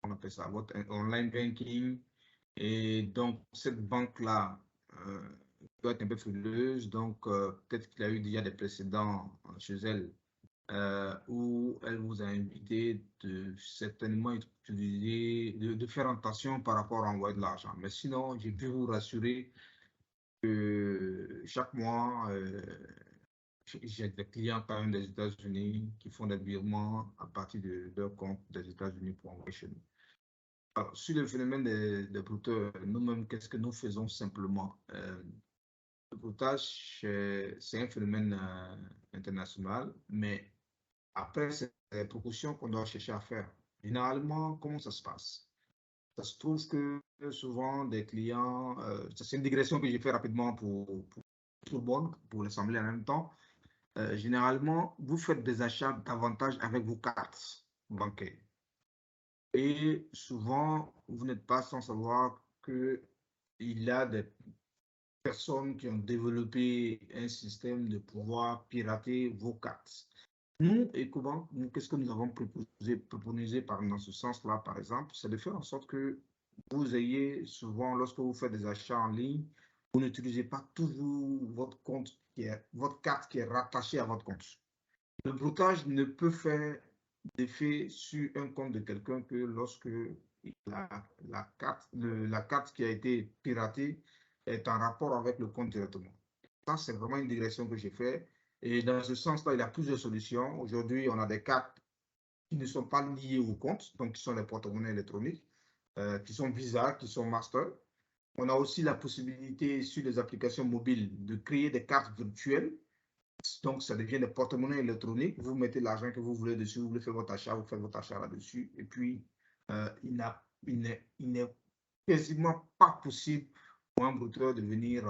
on appelle ça, votre online banking. Et donc, cette banque-là peut être un peu frileuse. Donc, peut-être qu'il y a eu déjà des précédents chez elle où elle vous a invité de certainement utiliser, de faire attention par rapport à envoyer de l'argent. Mais sinon, j'ai pu vous rassurer que chaque mois, j'ai des clients quand même des États-Unis qui font des virements à partir de leur compte des États-Unis pour envoyer chez nous. Alors, sur le phénomène des brouteurs, nous-mêmes, qu'est-ce que nous faisons simplement? Le broutage, c'est un phénomène international, mais après, c'est des précautions qu'on doit chercher à faire. Généralement, comment ça se passe? Ça se trouve que souvent des clients, c'est une digression que j'ai fait rapidement pour tout le monde, pour l'Assemblée en même temps. Généralement, vous faites des achats davantage avec vos cartes bancaires. Et souvent, vous n'êtes pas sans savoir qu'il y a des personnes qui ont développé un système de pouvoir pirater vos cartes. Nous, EcoBank, qu'est-ce que nous avons préconisé dans ce sens-là, par exemple, c'est de faire en sorte que vous ayez souvent, lorsque vous faites des achats en ligne, vous n'utilisez pas toujours votre compte, votre carte qui est rattachée à votre compte. Le broutage ne peut faire d'effet sur un compte de quelqu'un que lorsque la carte qui a été piratée est en rapport avec le compte directement. Ça, c'est vraiment une digression que j'ai faite. Et dans ce sens-là, il y a plusieurs solutions. Aujourd'hui, on a des cartes qui ne sont pas liées au compte, donc qui sont les porte-monnaies électroniques, qui sont Visa, qui sont Master. On a aussi la possibilité sur les applications mobiles de créer des cartes virtuelles. Donc, ça devient des porte-monnaies électroniques. Vous mettez l'argent que vous voulez dessus, vous voulez faire votre achat, vous faites votre achat là-dessus. Et puis, il n'est quasiment pas possible pour un brouteur de venir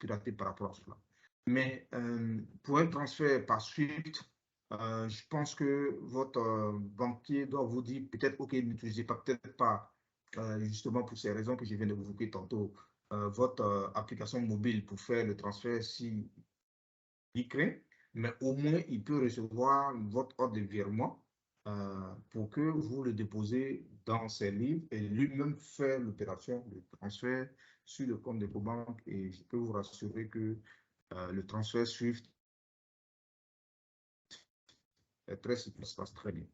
pirater par rapport à cela. Mais pour un transfert par SWIFT, je pense que votre banquier doit vous dire peut-être, OK, n'utilisez pas, peut-être pas, justement pour ces raisons que je viens de vous évoquer tantôt, votre application mobile pour faire le transfert si il craint, mais au moins il peut recevoir votre ordre de virement pour que vous le déposez dans ses livres et lui-même faire l'opération de transfert sur le compte de EcoBank. Et je peux vous rassurer que le transfert SWIFT est très simple, ça se passe très bien.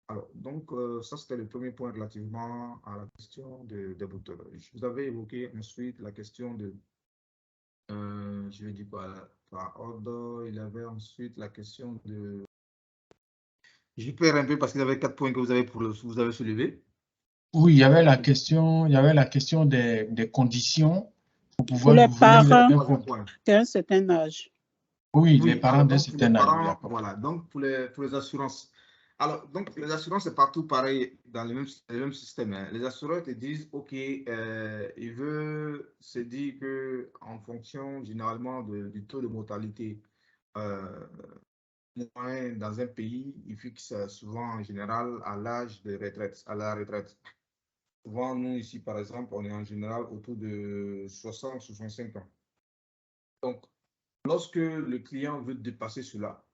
Alors, donc, ça c'était le premier point relativement à la question des brouteurs. Je vous avais évoqué ensuite la question de, je vais dire par ordre, il y avait ensuite la question de, je perds un peu parce qu'il y avait 4 points que vous avez soulevés. Oui, il y avait la question des conditions pour pouvoir les parents d'un certain âge. Oui, les parents d'un certain âge. Voilà, donc pour les assurances. Alors, donc les assurances, c'est partout pareil dans le même système. Hein. Les assureurs te disent, OK, il veut se dire qu'en fonction généralement du taux de mortalité moyen dans un pays, il fixe souvent en général à l'âge de retraite, à la retraite. Souvent, nous ici, par exemple, on est en général autour de 60-65 ans. Donc, lorsque le client veut dépasser cela,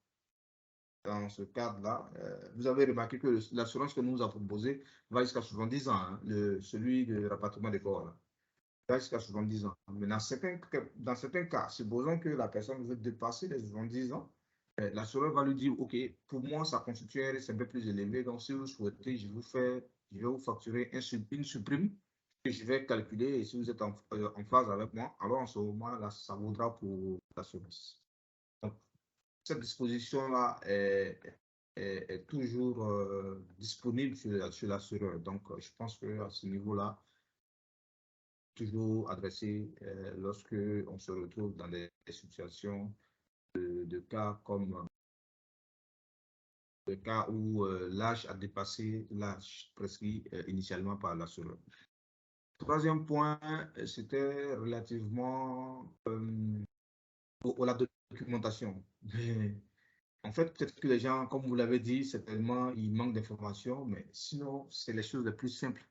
dans ce cadre-là, vous avez remarqué que l'assurance que nous nous avons proposée va jusqu'à 70 ans, hein, celui de rapatriement des corps, là, va jusqu'à 70 ans. Mais dans certains cas, supposons que la personne veut dépasser les 70 ans, l'assureur va lui dire, OK, pour moi, ça constitue un risque un peu plus élevé, donc si vous souhaitez, je vais vous facturer une surprime que je vais calculer, et si vous êtes en phase avec moi, alors en ce moment-là, ça vaudra pour l'assurance. Donc, cette disposition-là est toujours disponible sur l'assureur. Donc, je pense qu'à ce niveau-là, toujours adressé lorsque on se retrouve dans des situations de cas comme le cas où l'âge a dépassé l'âge prescrit initialement par l'assureur. Troisième point, c'était relativement à la documentation. En fait, peut-être que les gens, comme vous l'avez dit, certainement, ils manquent d'informations, mais sinon, c'est les choses les plus simples.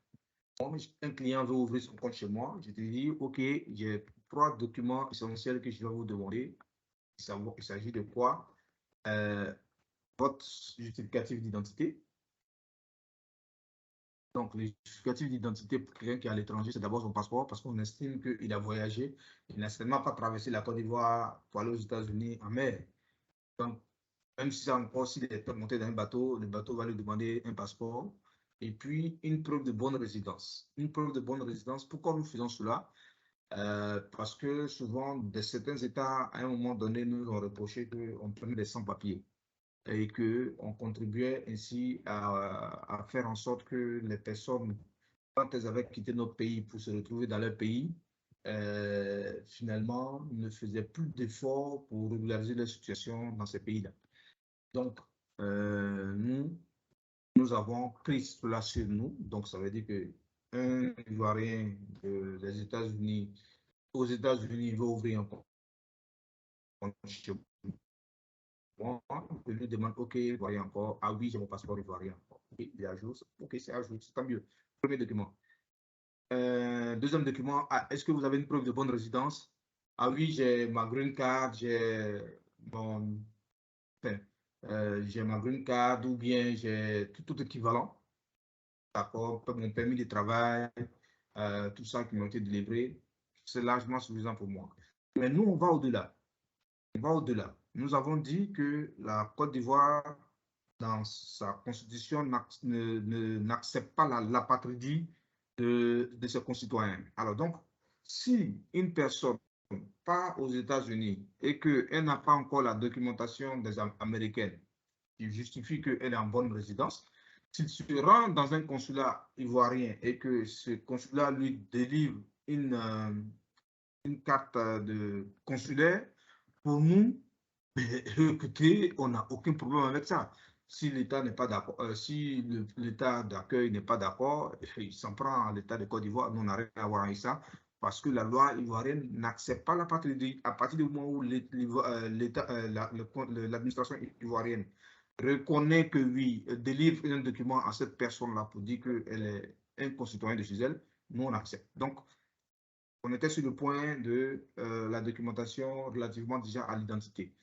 Quand un client veut ouvrir son compte chez moi, je te dis, OK, j'ai 3 documents essentiels que je vais vous demander. Il s'agit de quoi? Votre justificatif d'identité. Donc, le justificatif d'identité pour quelqu'un qui est à l'étranger, c'est d'abord son passeport parce qu'on estime qu'il a voyagé. Il n'a certainement pas traversé la Côte d'Ivoire pour aller aux États-Unis en mer. Donc, même si c'est encore, s'il est monté dans un bateau, le bateau va lui demander un passeport et puis une preuve de bonne résidence. Une preuve de bonne résidence, pourquoi nous faisons cela? parce que souvent, certains États, à un moment donné, nous ont reproché qu'on prenait des sans-papiers et qu'on contribuait ainsi à faire en sorte que les personnes, quand elles avaient quitté notre pays pour se retrouver dans leur pays, finalement, ne faisaient plus d'efforts pour régulariser leur situation dans ces pays-là. Donc, nous avons pris cela sur nous. Donc, ça veut dire qu'un Ivoirien des États-Unis, aux États-Unis, veut ouvrir un compte chez moi. Je lui demande, OK, Ivoirien encore. Ah oui, j'ai mon passeport ivoirien. OK, il est à jour. OK, c'est à jour. C'est tant mieux. Premier document. Deuxième document, est-ce que vous avez une preuve de bonne résidence? Ah oui, j'ai ma green card, j'ai mon... j'ai ma green card ou bien j'ai tout équivalent. D'accord, mon permis de travail, tout ça qui m'a été délivré, c'est largement suffisant pour moi. Mais nous, on va au-delà. On va au-delà. Nous avons dit que la Côte d'Ivoire, dans sa constitution, n'accepte pas l'apatridie de ses concitoyens. Alors donc, si une personne part aux États-Unis et qu'elle n'a pas encore la documentation des Américaines qui justifie qu'elle est en bonne résidence, s'il se rend dans un consulat ivoirien et que ce consulat lui délivre une carte de consulaire, pour nous, écoutez, on n'a aucun problème avec ça. Si l'État n'est pas d'accord, si l'État d'accueil n'est pas d'accord, il s'en prend à l'État de Côte d'Ivoire. Nous, on n'a rien à voir avec ça, parce que la loi ivoirienne n'accepte pas la patrie. À partir du moment où l'administration ivoirienne reconnaît que oui, délivre un document à cette personne-là pour dire qu'elle est un concitoyen de chez elle, nous, on accepte. Donc, on était sur le point de la documentation relativement déjà à l'identité.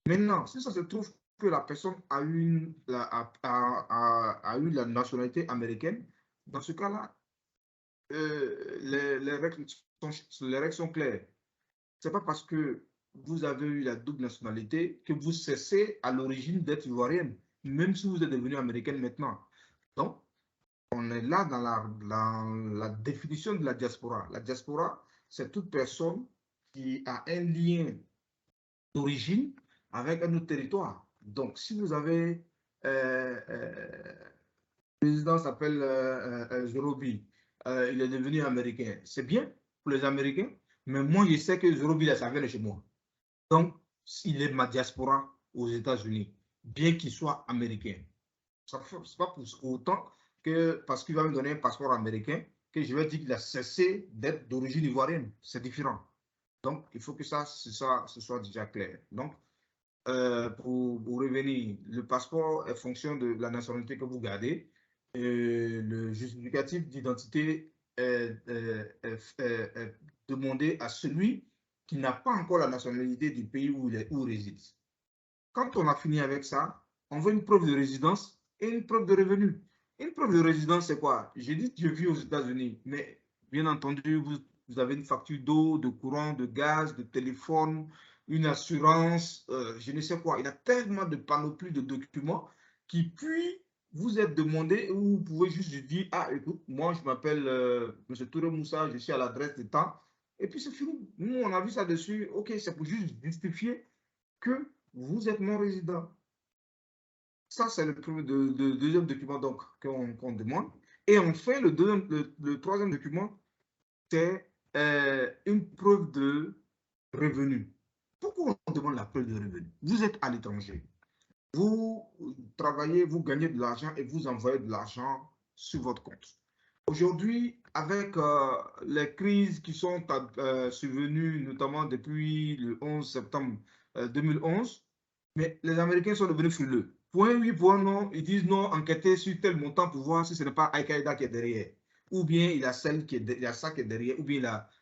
Maintenant, si ça se trouve que la personne a eu la nationalité américaine, dans ce cas-là, les règles sont claires. Ce n'est pas parce que vous avez eu la double nationalité que vous cessez à l'origine d'être ivoirienne, même si vous êtes devenu américaine maintenant. Donc, on est là dans la définition de la diaspora. La diaspora, c'est toute personne qui a un lien d'origine avec un autre territoire. Donc, si vous avez, le président s'appelle Zorobi, il est devenu américain, c'est bien pour les Américains, mais moi, je sais que Zorobi, ça vient de chez moi. Donc, il est ma diaspora aux États-Unis, bien qu'il soit américain. Ce n'est pas pour autant que, parce qu'il va me donner un passeport américain, que je vais dire qu'il a cessé d'être d'origine ivoirienne. C'est différent. Donc, il faut que ce soit déjà clair. Donc, pour revenir, le passeport est fonction de la nationalité que vous gardez. Le justificatif d'identité est demandé à celui qui n'a pas encore la nationalité du pays où il réside. Quand on a fini avec ça, on veut une preuve de résidence et une preuve de revenu. Une preuve de résidence, c'est quoi? J'ai dit que je vis aux États-Unis, mais bien entendu, vous avez une facture d'eau, de courant, de gaz, de téléphone, une assurance, je ne sais quoi. Il y a tellement de panoplies de documents qui puis vous êtes demandé ou vous pouvez juste dire, ah, écoute, moi, je m'appelle M. Touré Moussa, je suis à l'adresse de temps. Et puis, c'est fini. Nous, on a vu ça dessus. OK, c'est pour juste justifier que vous êtes non-résident. Ça, c'est le deuxième document qu'on demande. Et enfin, le troisième document, c'est une preuve de revenu. Pourquoi on demande la preuve de revenu? Vous êtes à l'étranger. Vous travaillez, vous gagnez de l'argent et vous envoyez de l'argent sur votre compte. Aujourd'hui, avec les crises qui sont survenues, notamment depuis le 11 septembre 2011, mais les Américains sont devenus frileux. Point oui, point non, ils disent non, enquêter sur tel montant pour voir si ce n'est pas Al-Qaïda qui est derrière. Ou bien il y a ça qui est derrière, ou bien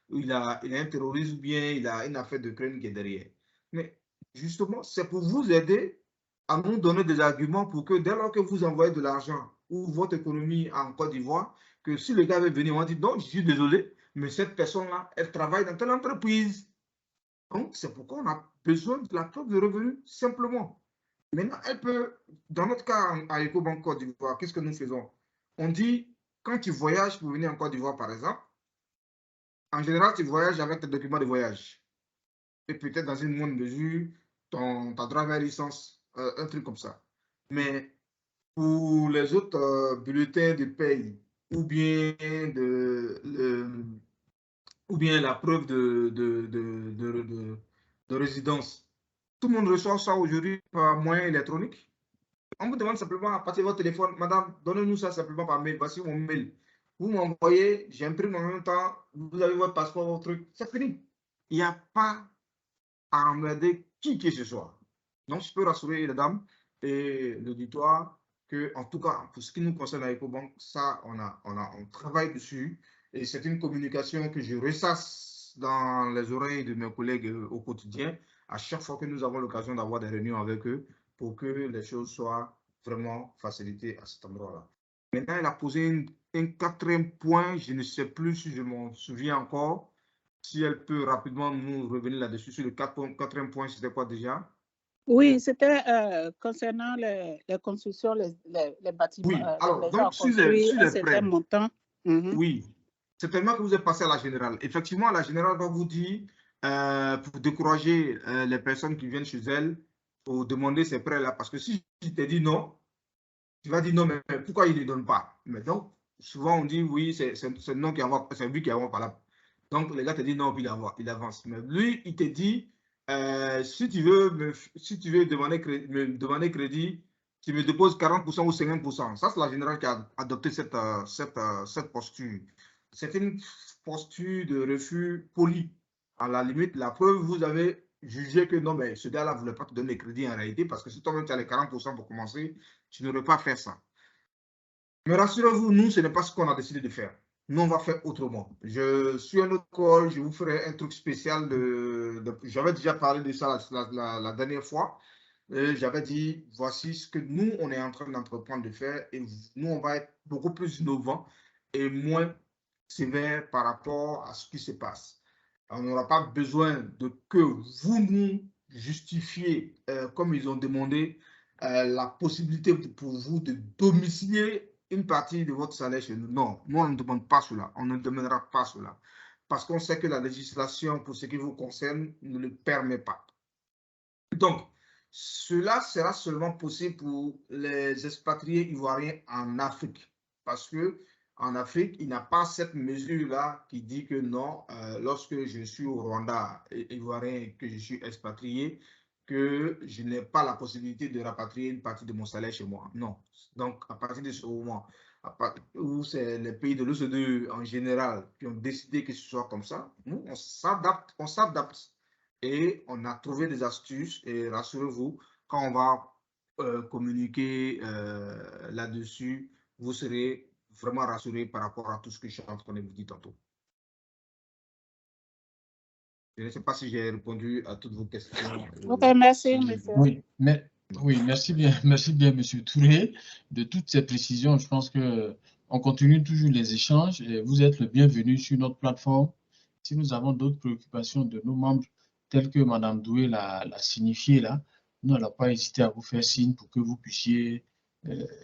il a un terroriste, ou bien il a une affaire de crime qui est derrière. Mais justement, c'est pour vous aider à nous donner des arguments pour que dès lors que vous envoyez de l'argent ou votre économie en Côte d'Ivoire, que si le gars veut venir, on dit non, je suis désolé, mais cette personne-là, elle travaille dans telle entreprise. Donc, c'est pourquoi on a besoin de la preuve de revenu, simplement. Maintenant, elle peut, dans notre cas à Ecobank Côte d'Ivoire, qu'est-ce que nous faisons? On dit, quand tu voyages pour venir en Côte d'Ivoire, par exemple, en général, tu voyages avec tes documents de voyage. Et peut-être dans une moindre mesure, ta driver licence, un truc comme ça. Mais pour les autres bulletins de paye ou bien, ou bien la preuve de résidence, tout le monde reçoit ça aujourd'hui par moyen électronique. On vous demande simplement à partir de votre téléphone, madame, donnez-nous ça simplement par mail. Voici mon mail. Vous m'envoyez, j'imprime en même temps, vous avez votre passeport, votre truc, c'est fini. Il n'y a pas à emmerder qui que ce soit. Donc, je peux rassurer les dames et l'auditoire que, en tout cas, pour ce qui nous concerne à EcoBank, ça, on travaille dessus et c'est une communication que je ressasse dans les oreilles de mes collègues au quotidien à chaque fois que nous avons l'occasion d'avoir des réunions avec eux pour que les choses soient vraiment facilitées à cet endroit-là. Maintenant, elle a posé un quatrième point, je ne sais plus si je m'en souviens encore. Si elle peut rapidement nous revenir là-dessus sur le quatrième point, c'était quoi déjà? Oui, c'était concernant les constructions, les bâtiments. Oui, alors, les donc sur les prêts, montants. Oui, c'est tellement que vous êtes passé à la générale. Effectivement, la générale va vous dire, pour décourager les personnes qui viennent chez elle, pour demander ces prêts-là. Parce que si je te dis non, tu vas dire non, mais pourquoi il ne les donne pas? Mais donc, souvent on dit oui, c'est non qui avance, c'est lui qui avance par là. Donc, les gars te disent non, puis il avance. Mais lui, il te dit, si tu veux me demander crédit, tu me déposes 40% ou 50%. Ça, c'est la générale qui a adopté cette posture. C'est une posture de refus poli. À la limite, la preuve, vous avez jugé que non, mais ce gars-là ne voulait pas te donner le crédit en réalité, parce que si toi-même tu as les 40% pour commencer, tu n'aurais pas fait ça. Mais rassurez-vous, nous, ce n'est pas ce qu'on a décidé de faire. Nous, on va faire autrement. Je suis un autre call, je vous ferai un truc spécial. J'avais déjà parlé de ça la dernière fois. J'avais dit, voici ce que nous, on est en train d'entreprendre de faire. Et nous, on va être beaucoup plus innovants et moins sévères par rapport à ce qui se passe. On n'aura pas besoin de que vous nous justifiez, comme ils ont demandé, la possibilité pour vous de domicilier une partie de votre salaire chez nous. Non, nous, on ne demande pas cela. On ne demandera pas cela. Parce qu'on sait que la législation, pour ce qui vous concerne, ne le permet pas. Donc, cela sera seulement possible pour les expatriés ivoiriens en Afrique. Parce que en Afrique, il n'y a pas cette mesure-là qui dit que non, lorsque je suis au Rwanda ivoirien et que je suis expatrié, que je n'ai pas la possibilité de rapatrier une partie de mon salaire chez moi. Non. Donc, à partir de ce moment où c'est les pays de l'OCDE en général qui ont décidé que ce soit comme ça, nous, on s'adapte. Et on a trouvé des astuces. Et rassurez-vous, quand on va communiquer là-dessus, vous serez vraiment rassurés par rapport à tout ce que je suis en train de vous dire tantôt. Je ne sais pas si j'ai répondu à toutes vos questions. Ok, merci, monsieur. Oui, merci bien, monsieur Touré, de toutes ces précisions. Je pense qu'on continue toujours les échanges et vous êtes le bienvenu sur notre plateforme. Si nous avons d'autres préoccupations de nos membres, telles que Mme Doué l'a signifié là, nous n'allons pas hésiter à vous faire signe pour que vous puissiez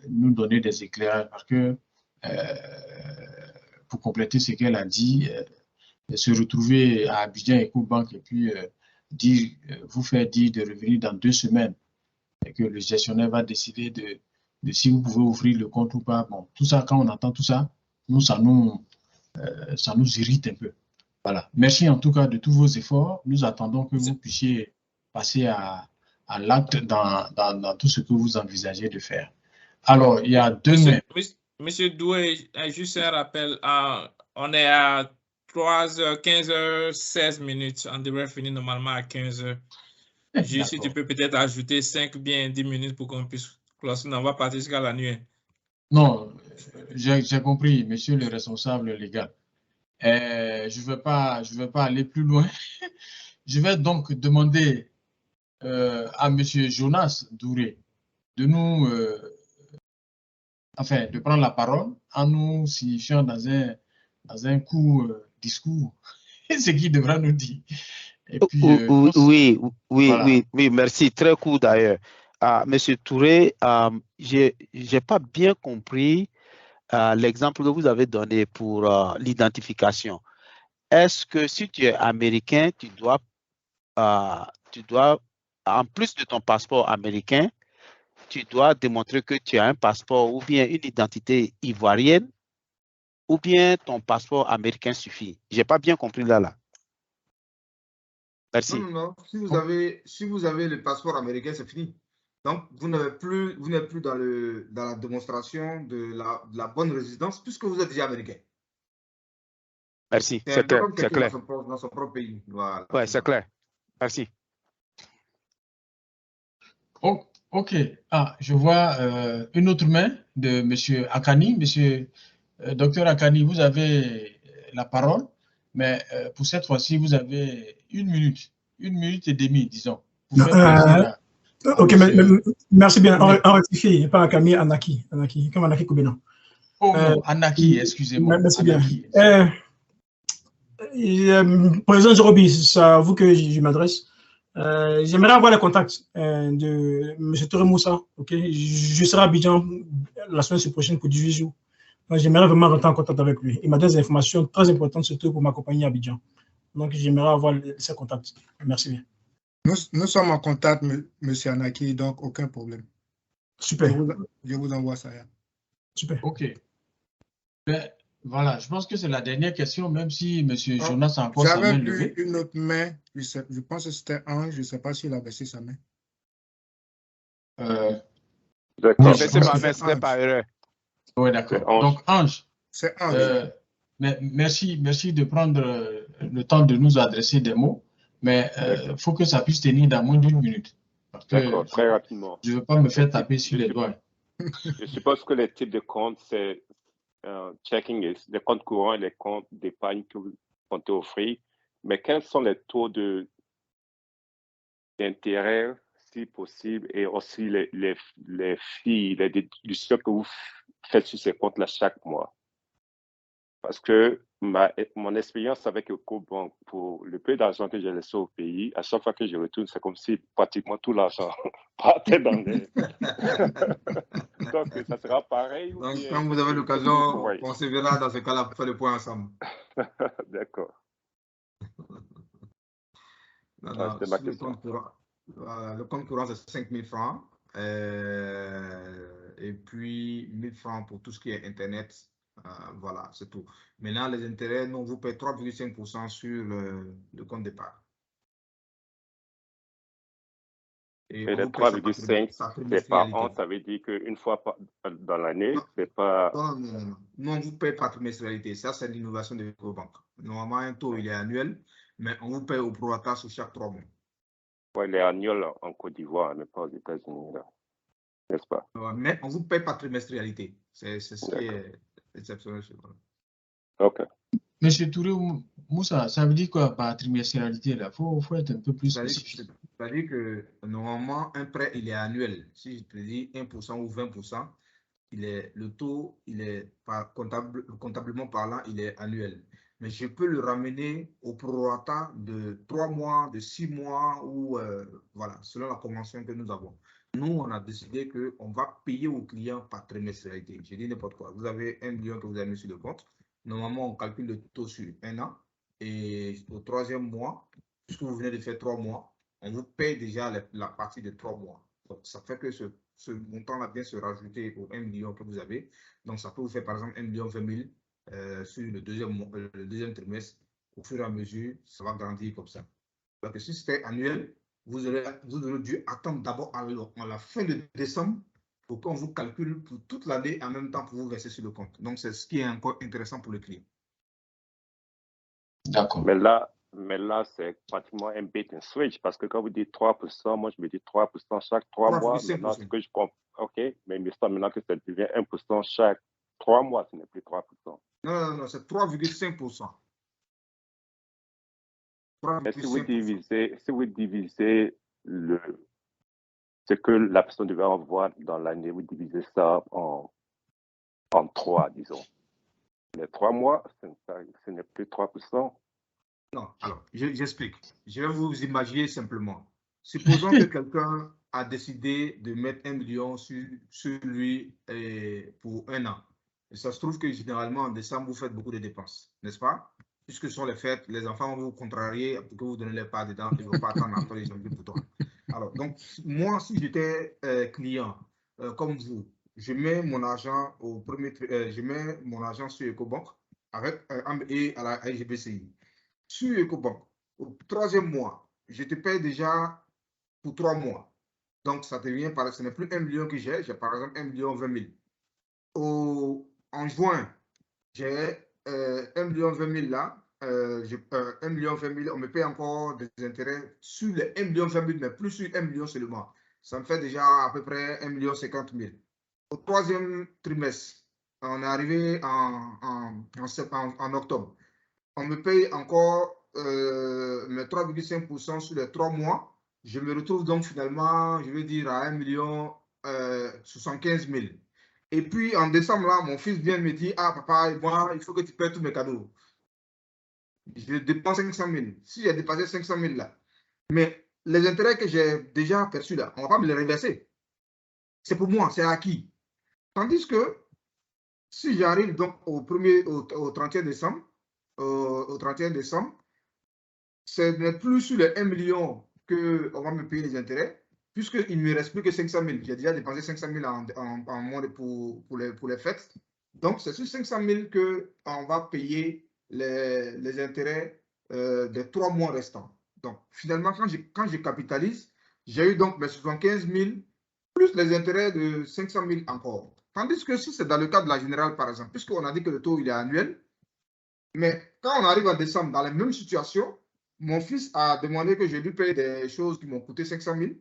nous donner des éclairages. Parce que, pour compléter ce qu'elle a dit, se retrouver à Abidjan EcoBank et puis vous faire dire de revenir dans 2 semaines et que le gestionnaire va décider de si vous pouvez ouvrir le compte ou pas. Bon, tout ça, quand on entend tout ça, nous, ça nous irrite un peu. Voilà. Merci en tout cas de tous vos efforts. Nous attendons que vous puissiez passer à l'acte dans tout ce que vous envisagez de faire. Alors, il y a demain. Monsieur Doué, juste un rappel. On est à 3h, 15h16 minutes. On devrait finir normalement à 15h. Juste si tu peux peut-être ajouter 5 ou bien 10 minutes pour qu'on puisse clore. On va partir jusqu'à la nuit. Non, j'ai compris, monsieur le responsable légal. Je ne vais pas aller plus loin. Je vais donc demander à monsieur Jonas Douré de nous, de prendre la parole en nous signifiant dans un court discours ce qu'il devra nous dire. Et puis, oui, merci. Très court d'ailleurs. Monsieur Touré, je n'ai pas bien compris l'exemple que vous avez donné pour l'identification. est-ce que si tu es américain, tu dois, en plus de ton passeport américain, tu dois démontrer que tu as un passeport ou bien une identité ivoirienne ou bien ton passeport américain suffit? Je n'ai pas bien compris là. Merci. Non. Si vous avez le passeport américain, c'est fini. Donc, vous n'êtes plus dans la démonstration de la bonne résidence puisque vous êtes déjà américain. Merci, c'est clair. C'est clair. Dans son propre pays. Voilà, oui, c'est clair. Merci. Oh, ok. Ah, je vois une autre main de M. Akani. Monsieur Docteur Akani, vous avez la parole, mais pour cette fois-ci, vous avez 1 minute et demie, disons. Pour faire plaisir ok, merci bien. On rectifie, pas Akami, Anaki, comme Anaki Koubena. Oh non, Anaki, excusez-moi. Merci bien. Président Jorobi, c'est à vous que je m'adresse. J'aimerais avoir le contact de M. Touré Moussa. Okay? Je serai à Abidjan la semaine prochaine pour 18 jours. J'aimerais vraiment rentrer en contact avec lui. Il m'a donné des informations très importantes, surtout pour m'accompagner à Abidjan. Donc, j'aimerais avoir ces contacts. Merci bien. Nous sommes en contact, M. Anaki, donc aucun problème. Super. Je vous envoie ça. Super. OK. Ben, voilà, je pense que c'est la dernière question, même si M. Jonas a encore sa main levée. J'avais vu une autre main, je pense que c'était Ange, je ne sais pas s'il a baissé sa main. D'accord. J'ai baissé ma main, c'était par erreur. Oui, d'accord. Donc, Ange. C'est Ange. Merci de prendre le temps de nous adresser des mots, mais il faut que ça puisse tenir dans moins d'1 minute. D'accord, très rapidement. Je ne veux pas me faire taper sur les doigts. Je suppose que les types de comptes, c'est checking, les comptes courants et les comptes d'épargne que vous comptez offrir. Mais quels sont les taux d'intérêt, si possible, et aussi les filles, les déductions que vous faites sur ces comptes-là chaque mois? Parce que mon expérience avec EcoBank, pour le peu d'argent que j'ai laissé au pays, à chaque fois que je retourne, c'est comme si pratiquement tout l'argent partait dans les... Donc, ça sera pareil. Donc, quand vous avez l'occasion, on se verra dans ce cas-là pour faire le point ensemble. D'accord. C'était ma question. Le compte courant, c'est 5 000 francs. Et puis, 1 000 francs pour tout ce qui est Internet. Voilà, c'est tout. Maintenant, les intérêts, nous, on vous paye 3,5% sur le compte d'épargne. Et les 3,5, c'est par an, ça veut dire qu'une fois dans l'année, c'est pas... Non. Nous, on vous paye par trimestrialité. Ça, c'est l'innovation de EcoBank. Normalement, un taux, il est annuel, mais on vous paye au prorata sur chaque 3 mois. Oui, il est annuel en Côte d'Ivoire, mais pas aux États-Unis, n'est-ce pas? Mais on vous paye par trimestrialité. C'est ce qui est exceptionnel. OK. Monsieur Touré Moussa, ça veut dire quoi par trimestrialité? Il faut être un peu plus spécifique. C'est-à-dire que normalement, un prêt, il est annuel. Si je te dis 1% ou 20%, le taux, il est comptablement parlant, il est annuel. Mais je peux le ramener au prorata de 3 mois, de 6 mois, ou voilà, selon la convention que nous avons. Nous, on a décidé qu'on va payer aux clients par trimestrialité. Je dis n'importe quoi. Vous avez 1 million que vous avez mis sur le compte. Normalement, on calcule le taux sur 1 an. Et au 3e mois, puisque vous venez de faire 3 mois, on vous paye déjà la partie de 3 mois. Donc, ça fait que ce montant-là vient se rajouter au 1 million que vous avez. Donc, ça peut vous faire, par exemple, 1 million 20 000 sur le deuxième trimestre. Au fur et à mesure, ça va grandir comme ça. Donc, si c'était annuel, vous aurez dû attendre d'abord à la fin de décembre pour qu'on vous calcule pour toute l'année en même temps pour vous verser sur le compte. Donc, c'est ce qui est encore intéressant pour le client. D'accord. Mais là, c'est pratiquement un bait and switch parce que quand vous dites 3%, moi, je me dis 3% chaque 3 mois. Maintenant, ce que je comprends, OK, mais maintenant que ça devient 1% chaque 3 mois, ce n'est plus 3%. Non, c'est 3,5%. Et si vous divisez ce que la personne devait avoir dans l'année, vous divisez ça en 3, disons. Les 3 mois, ce n'est plus 3%. Non, alors, j'explique. Je vais vous imaginer simplement. Supposons que quelqu'un a décidé de mettre 1 million sur lui pour 1 an. Et ça se trouve que généralement, en décembre, vous faites beaucoup de dépenses, n'est-ce pas? puisque ce sont les fêtes, les enfants vont vous contrarier pour que vous ne donnez pas dedans, ils ne vont pas attendre après les janvier pour toi. Alors, donc, moi, si j'étais client comme vous, je mets mon argent au premier, je mets mon argent sur EcoBank avec et à la SGBCI. Sur EcoBank, au 3e mois, je te paye déjà pour 3 mois. Donc, ça devient, ce n'est plus 1 million que j'ai par exemple 1 million 20 000. En juin, j'ai 1 million 20 000 là. 1 million 20 000, on me paye encore des intérêts sur les 1 million 20 000, mais plus sur 1 million seulement. Ça me fait déjà à peu près 1 million 50 000. Au 3e trimestre, on est arrivé en octobre. On me paye encore mes 3,5% sur les 3 mois. Je me retrouve donc finalement, je vais dire, à 1 million 75 000. Et puis en décembre, là, mon fils vient me dire, ah papa, moi, il faut que tu payes tous mes cadeaux. Je dépense 500 000. Si j'ai dépassé 500 000 là, mais les intérêts que j'ai déjà perçus là, on ne va pas me les reverser. C'est pour moi, c'est acquis. Tandis que si j'arrive donc au 31 décembre, au 31 décembre, ce n'est plus sur les 1 million qu'on va me payer les intérêts, puisqu'il ne me reste plus que 500 000. J'ai déjà dépensé 500 000 en mois pour les fêtes. Donc, c'est sur 500 000 qu'on va payer les intérêts des 3 mois restants. Donc, finalement, quand je capitalise, j'ai eu donc mes 75 000 plus les intérêts de 500 000 encore. Tandis que si c'est dans le cas de la générale, par exemple, puisqu'on a dit que le taux il est annuel, mais quand on arrive en décembre dans la même situation, mon fils a demandé que je lui paye des choses qui m'ont coûté 500 000.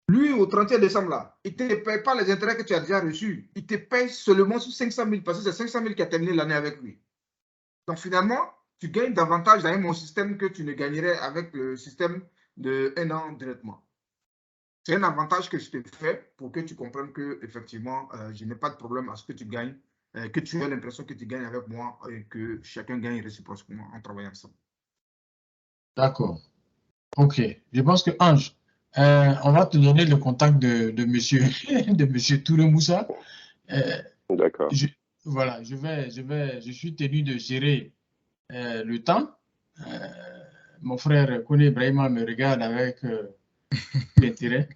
Lui, au 31 décembre, là, il ne te paye pas les intérêts que tu as déjà reçus. Il te paye seulement sur 500 000 parce que c'est 500 000 qui a terminé l'année avec lui. Donc, finalement, tu gagnes davantage dans mon système que tu ne gagnerais avec le système de 1 an directement. C'est un avantage que je te fais pour que tu comprennes que, effectivement, je n'ai pas de problème à ce que tu gagnes, que tu aies l'impression que tu gagnes avec moi et que chacun gagne réciproquement en travaillant ensemble. D'accord. OK. Je pense que Ange, on va te donner le contact de monsieur Touré Moussa. D'accord. Voilà, je suis tenu de gérer le temps. Mon frère Kone Ibrahima me regarde avec l'intérêt.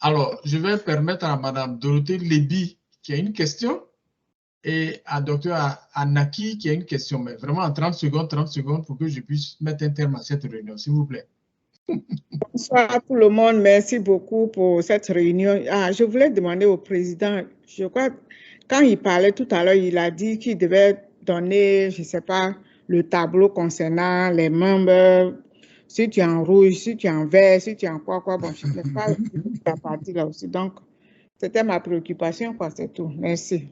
Alors, je vais permettre à Madame Dorothée Léby qui a une question et à Dr Anaki qui a une question, mais vraiment en 30 secondes pour que je puisse mettre un terme à cette réunion, s'il vous plaît. Bonsoir à tout le monde, merci beaucoup pour cette réunion. Je voulais demander au président, je crois, quand il parlait tout à l'heure, il a dit qu'il devait donner, je ne sais pas, le tableau concernant les membres, si tu es en rouge, si tu es en vert, si tu es en quoi, bon, je ne sais pas la partie là aussi. Donc, c'était ma préoccupation, quoi, c'est tout. Merci.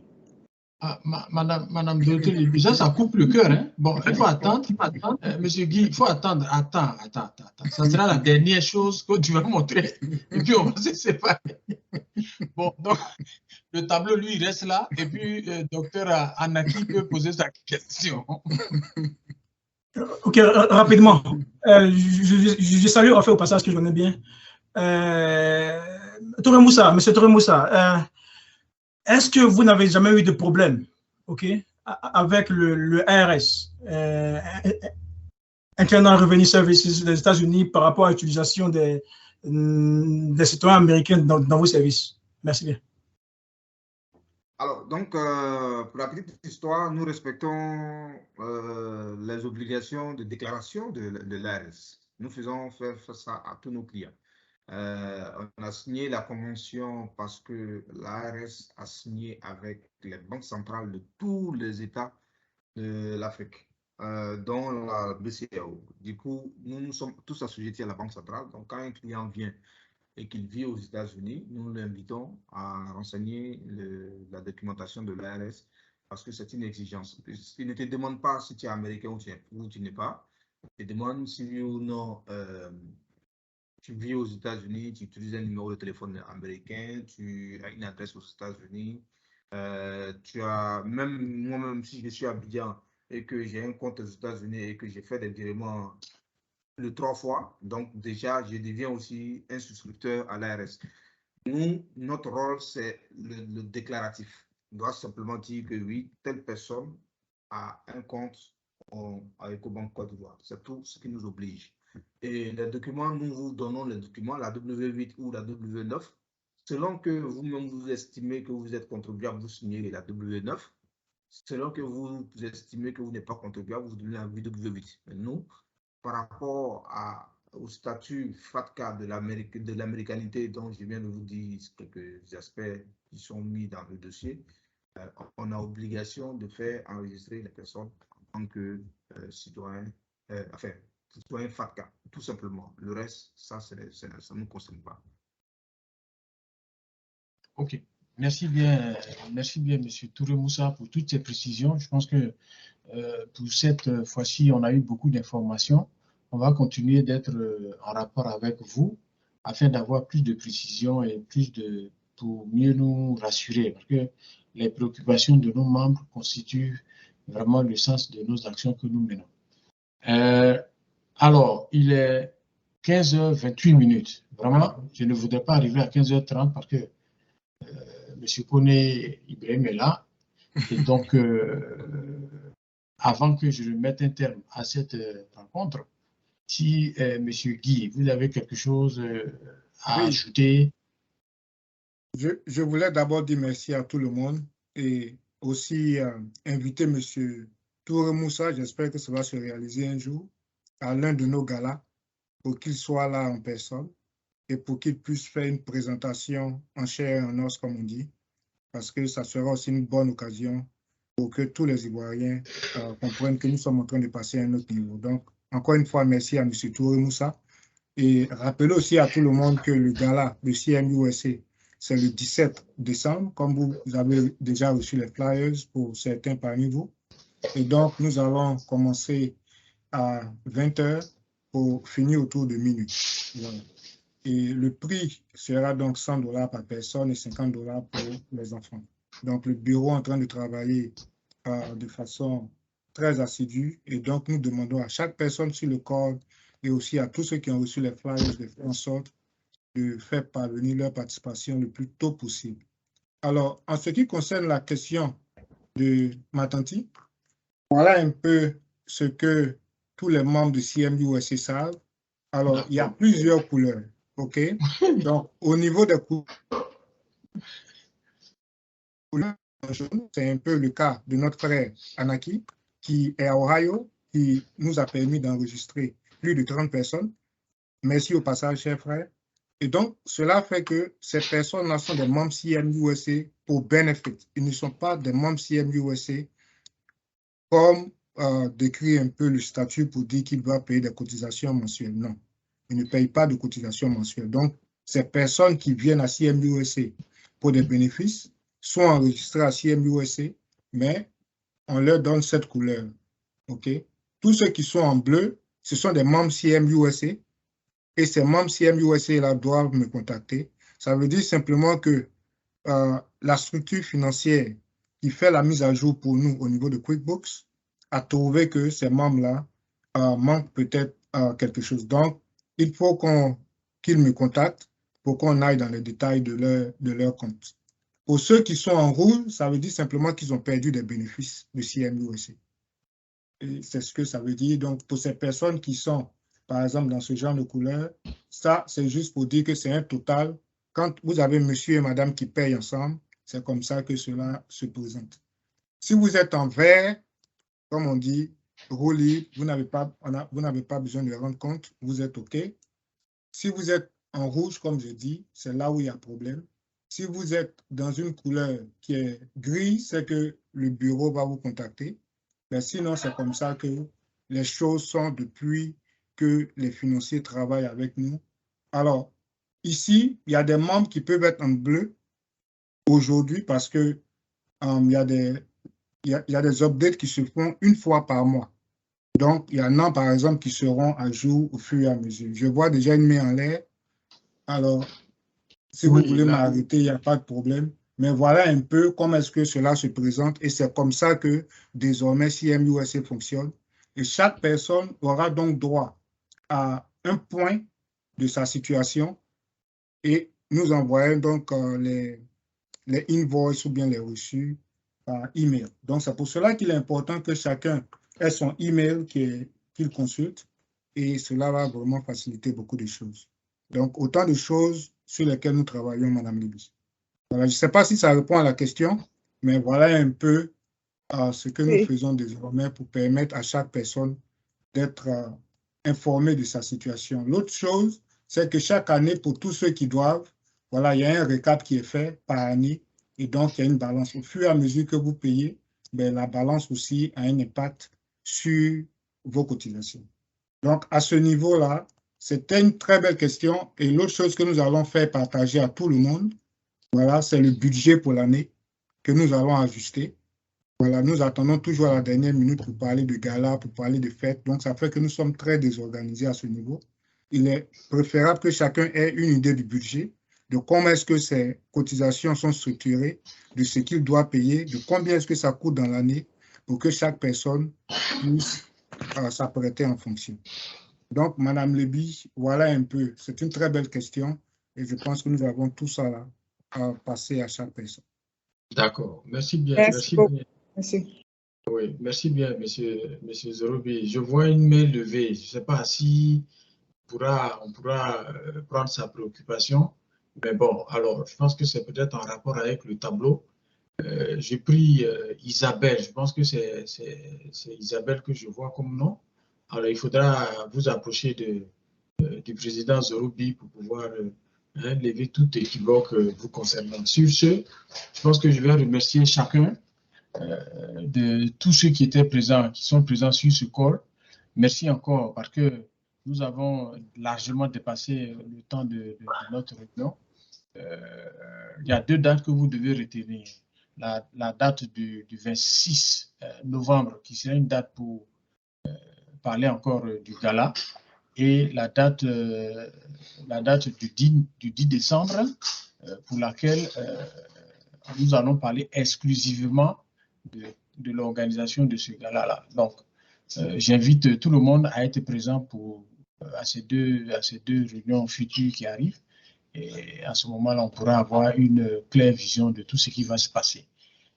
Madame Dorothée Léby, ça coupe le cœur, hein? Bon, il faut attendre. Monsieur Guy, il faut attendre. Attends. Ça sera la dernière chose que tu vas montrer. Et puis, on va se séparer. Bon, donc, le tableau, lui, il reste là. Et puis, docteur Anaki peut poser sa question. OK, rapidement. Je salue, en fait, au passage que je connais bien. Monsieur Touré Moussa, est-ce que vous n'avez jamais eu de problème, OK, avec le ARS, Internal Revenue Services des États-Unis par rapport à l'utilisation des citoyens américains dans vos services? Merci bien. Alors, donc, pour la petite histoire, nous respectons les obligations de déclaration de l'ARS. Nous faisons faire ça à tous nos clients. On a signé la convention parce que l'ARS a signé avec les banques centrales de tous les États de l'Afrique, dont la BCEAO. Du coup, nous sommes tous assujettis à la banque centrale. Donc, quand un client vient et qu'il vit aux États-Unis, nous l'invitons à renseigner la documentation de l'ARS parce que c'est une exigence. Il ne te demande pas si tu es américain ou tu n'es pas. Il te demande si oui ou non tu vis aux États-Unis, tu utilises un numéro de téléphone américain, tu as une adresse aux États-Unis, tu as, même moi-même, si je suis à Abidjan et que j'ai un compte aux États-Unis et que j'ai fait des virements de 3 fois, donc déjà, je deviens aussi un souscripteur à l'ARS. Nous, notre rôle, c'est le déclaratif. On doit simplement dire que oui, telle personne à un compte à Ecobank Côte d'Ivoire. C'est tout ce qui nous oblige. Et les documents, nous vous donnons les documents, la W8 ou la W9. Selon que vous-même vous estimez que vous êtes contribuable, vous signez la W9. Selon que vous estimez que vous n'êtes pas contribuable, vous donnez la W8. Mais nous, par rapport au statut FATCA de l'américanité dont je viens de vous dire quelques aspects qui sont mis dans le dossier, on a obligation de faire enregistrer les personnes en tant que citoyens, citoyens FATCA, tout simplement. Le reste, ça ne nous concerne pas. OK. Merci bien, M. Touré Moussa, pour toutes ces précisions. Je pense que pour cette fois-ci, on a eu beaucoup d'informations. On va continuer d'être en rapport avec vous afin d'avoir plus de précisions et pour mieux nous rassurer, parce que les préoccupations de nos membres constituent vraiment le sens de nos actions que nous menons. Alors, il est 15h28. Vraiment, je ne voudrais pas arriver à 15h30 parce que M. Koné Ibrahim est là. Et donc, avant que je mette un terme à cette rencontre, si M. Guy, vous avez quelque chose à ajouter. Je voulais d'abord dire merci à tout le monde et aussi inviter M. Touré Moussa, j'espère que ça va se réaliser un jour, à l'un de nos galas pour qu'il soit là en personne et pour qu'il puisse faire une présentation en chair et en os, comme on dit, parce que ça sera aussi une bonne occasion pour que tous les Ivoiriens comprennent que nous sommes en train de passer à un autre niveau. Donc, encore une fois, merci à M. Touré Moussa. Et rappelez aussi à tout le monde que le gala de CMUSA, c'est le 17 décembre, comme vous avez déjà reçu les flyers pour certains parmi vous. Et donc, nous allons commencer à 20h pour finir autour de minuit. Voilà. Et le prix sera donc $100 par personne et $50 pour les enfants. Donc, le bureau est en train de travailler de façon très assidue. Et donc, nous demandons à chaque personne sur le corps et aussi à tous ceux qui ont reçu les flyers de faire en sorte de faire parvenir leur participation le plus tôt possible. Alors, en ce qui concerne la question de Matanti, voilà un peu ce que tous les membres de CMUSA savent. Alors, il y a plusieurs couleurs, OK? Donc, au niveau des couleurs, c'est un peu le cas de notre frère Anaki, qui est à Ohio, qui nous a permis d'enregistrer plus de 30 personnes. Merci au passage, cher frère. Et donc, cela fait que ces personnes-là sont des membres CMUSA pour benefit. Ils ne sont pas des membres CMUSA comme décrit un peu le statut pour dire qu'ils doivent payer des cotisations mensuelles. Non, ils ne payent pas de cotisations mensuelles. Donc, ces personnes qui viennent à CMUSA pour des bénéfices sont enregistrées à CMUSA, mais on leur donne cette couleur. OK? Tous ceux qui sont en bleu, ce sont des membres CMUSA. Et ces membres CMUSA-là doivent me contacter. Ça veut dire simplement que la structure financière qui fait la mise à jour pour nous au niveau de QuickBooks a trouvé que ces membres-là manquent peut-être quelque chose. Donc, il faut qu'ils me contactent pour qu'on aille dans les détails de leur compte. Pour ceux qui sont en rouge, ça veut dire simplement qu'ils ont perdu des bénéfices de CMUSA. C'est ce que ça veut dire. Donc, pour ces personnes qui sont par exemple, dans ce genre de couleur, ça, c'est juste pour dire que c'est un total. Quand vous avez monsieur et madame qui payent ensemble, c'est comme ça que cela se présente. Si vous êtes en vert, comme on dit, roue libre, vous n'avez pas besoin de rendre compte, vous êtes OK. Si vous êtes en rouge, comme je dis, c'est là où il y a problème. Si vous êtes dans une couleur qui est gris, c'est que le bureau va vous contacter. Mais sinon, c'est comme ça que les choses sont depuis que les financiers travaillent avec nous. Alors, ici, il y a des membres qui peuvent être en bleu aujourd'hui parce que il y a des updates qui se font une fois par mois. Donc, il y en a, par exemple, qui seront à jour au fur et à mesure. Je vois déjà une main en l'air. Alors, si vous voulez m'arrêter, il n'y a pas de problème. Mais voilà un peu comment est-ce que cela se présente. Et c'est comme ça que, désormais, CMUSA fonctionne. Et chaque personne aura donc droit à un point de sa situation et nous envoyons donc les invoices ou bien les reçus par email. Donc, c'est pour cela qu'il est important que chacun ait son email qu'il consulte et cela va vraiment faciliter beaucoup de choses. Donc, autant de choses sur lesquelles nous travaillons, Madame Libis. Voilà, je ne sais pas si ça répond à la question, mais voilà un peu ce que nous faisons désormais pour permettre à chaque personne d'être informée de sa situation. L'autre chose, c'est que chaque année, pour tous ceux qui doivent, voilà, il y a un récap qui est fait par année et donc il y a une balance. Au fur et à mesure que vous payez, ben, la balance aussi a un impact sur vos cotisations. Donc, à ce niveau-là, c'était une très belle question. Et l'autre chose que nous allons faire partager à tout le monde, voilà, c'est le budget pour l'année que nous allons ajuster. Voilà, nous attendons toujours à la dernière minute pour parler de gala, pour parler de fête. Donc, ça fait que nous sommes très désorganisés à ce niveau. Il est préférable que chacun ait une idée du budget, de comment est-ce que ces cotisations sont structurées, de ce qu'il doit payer, de combien est-ce que ça coûte dans l'année pour que chaque personne puisse s'apprêter en fonction. Donc, Madame Leby, voilà un peu. C'est une très belle question et je pense que nous avons tout ça là à passer à chaque personne. D'accord. Merci bien. Merci beaucoup. Merci. Oui, merci bien, monsieur Zorobi. Je vois une main levée. Je ne sais pas si on pourra prendre sa préoccupation. Mais bon, alors, je pense que c'est peut-être en rapport avec le tableau. J'ai pris Isabelle. Je pense que c'est Isabelle que je vois comme nom. Alors, il faudra vous approcher du président Zorobi pour pouvoir lever tout équivoque vous concernant. Sur ce, je pense que je vais remercier chacun de tous ceux qui étaient présents, qui sont présents sur ce call. Merci encore parce que nous avons largement dépassé le temps de notre réunion. Il y a 2 dates que vous devez retenir. La date du 26 novembre, qui sera une date pour parler encore du gala, et la date du 10 décembre, pour laquelle nous allons parler exclusivement de l'organisation de ce gala-là. Donc, j'invite tout le monde à être présent à ces deux réunions futures qui arrivent. Et à ce moment-là, on pourra avoir une claire vision de tout ce qui va se passer.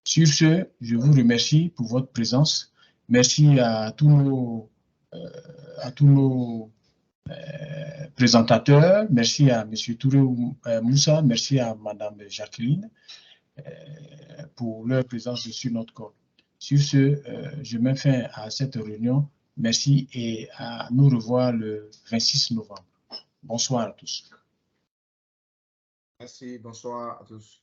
Sur ce, je vous remercie pour votre présence. Merci à tous nos présentateurs. Merci à M. Touré Moussa. Merci à Mme Jacqueline pour leur présence sur notre call. Sur ce, je mets fin à cette réunion. Merci et à nous revoir le 26 novembre. Bonsoir à tous. Merci, bonsoir à tous.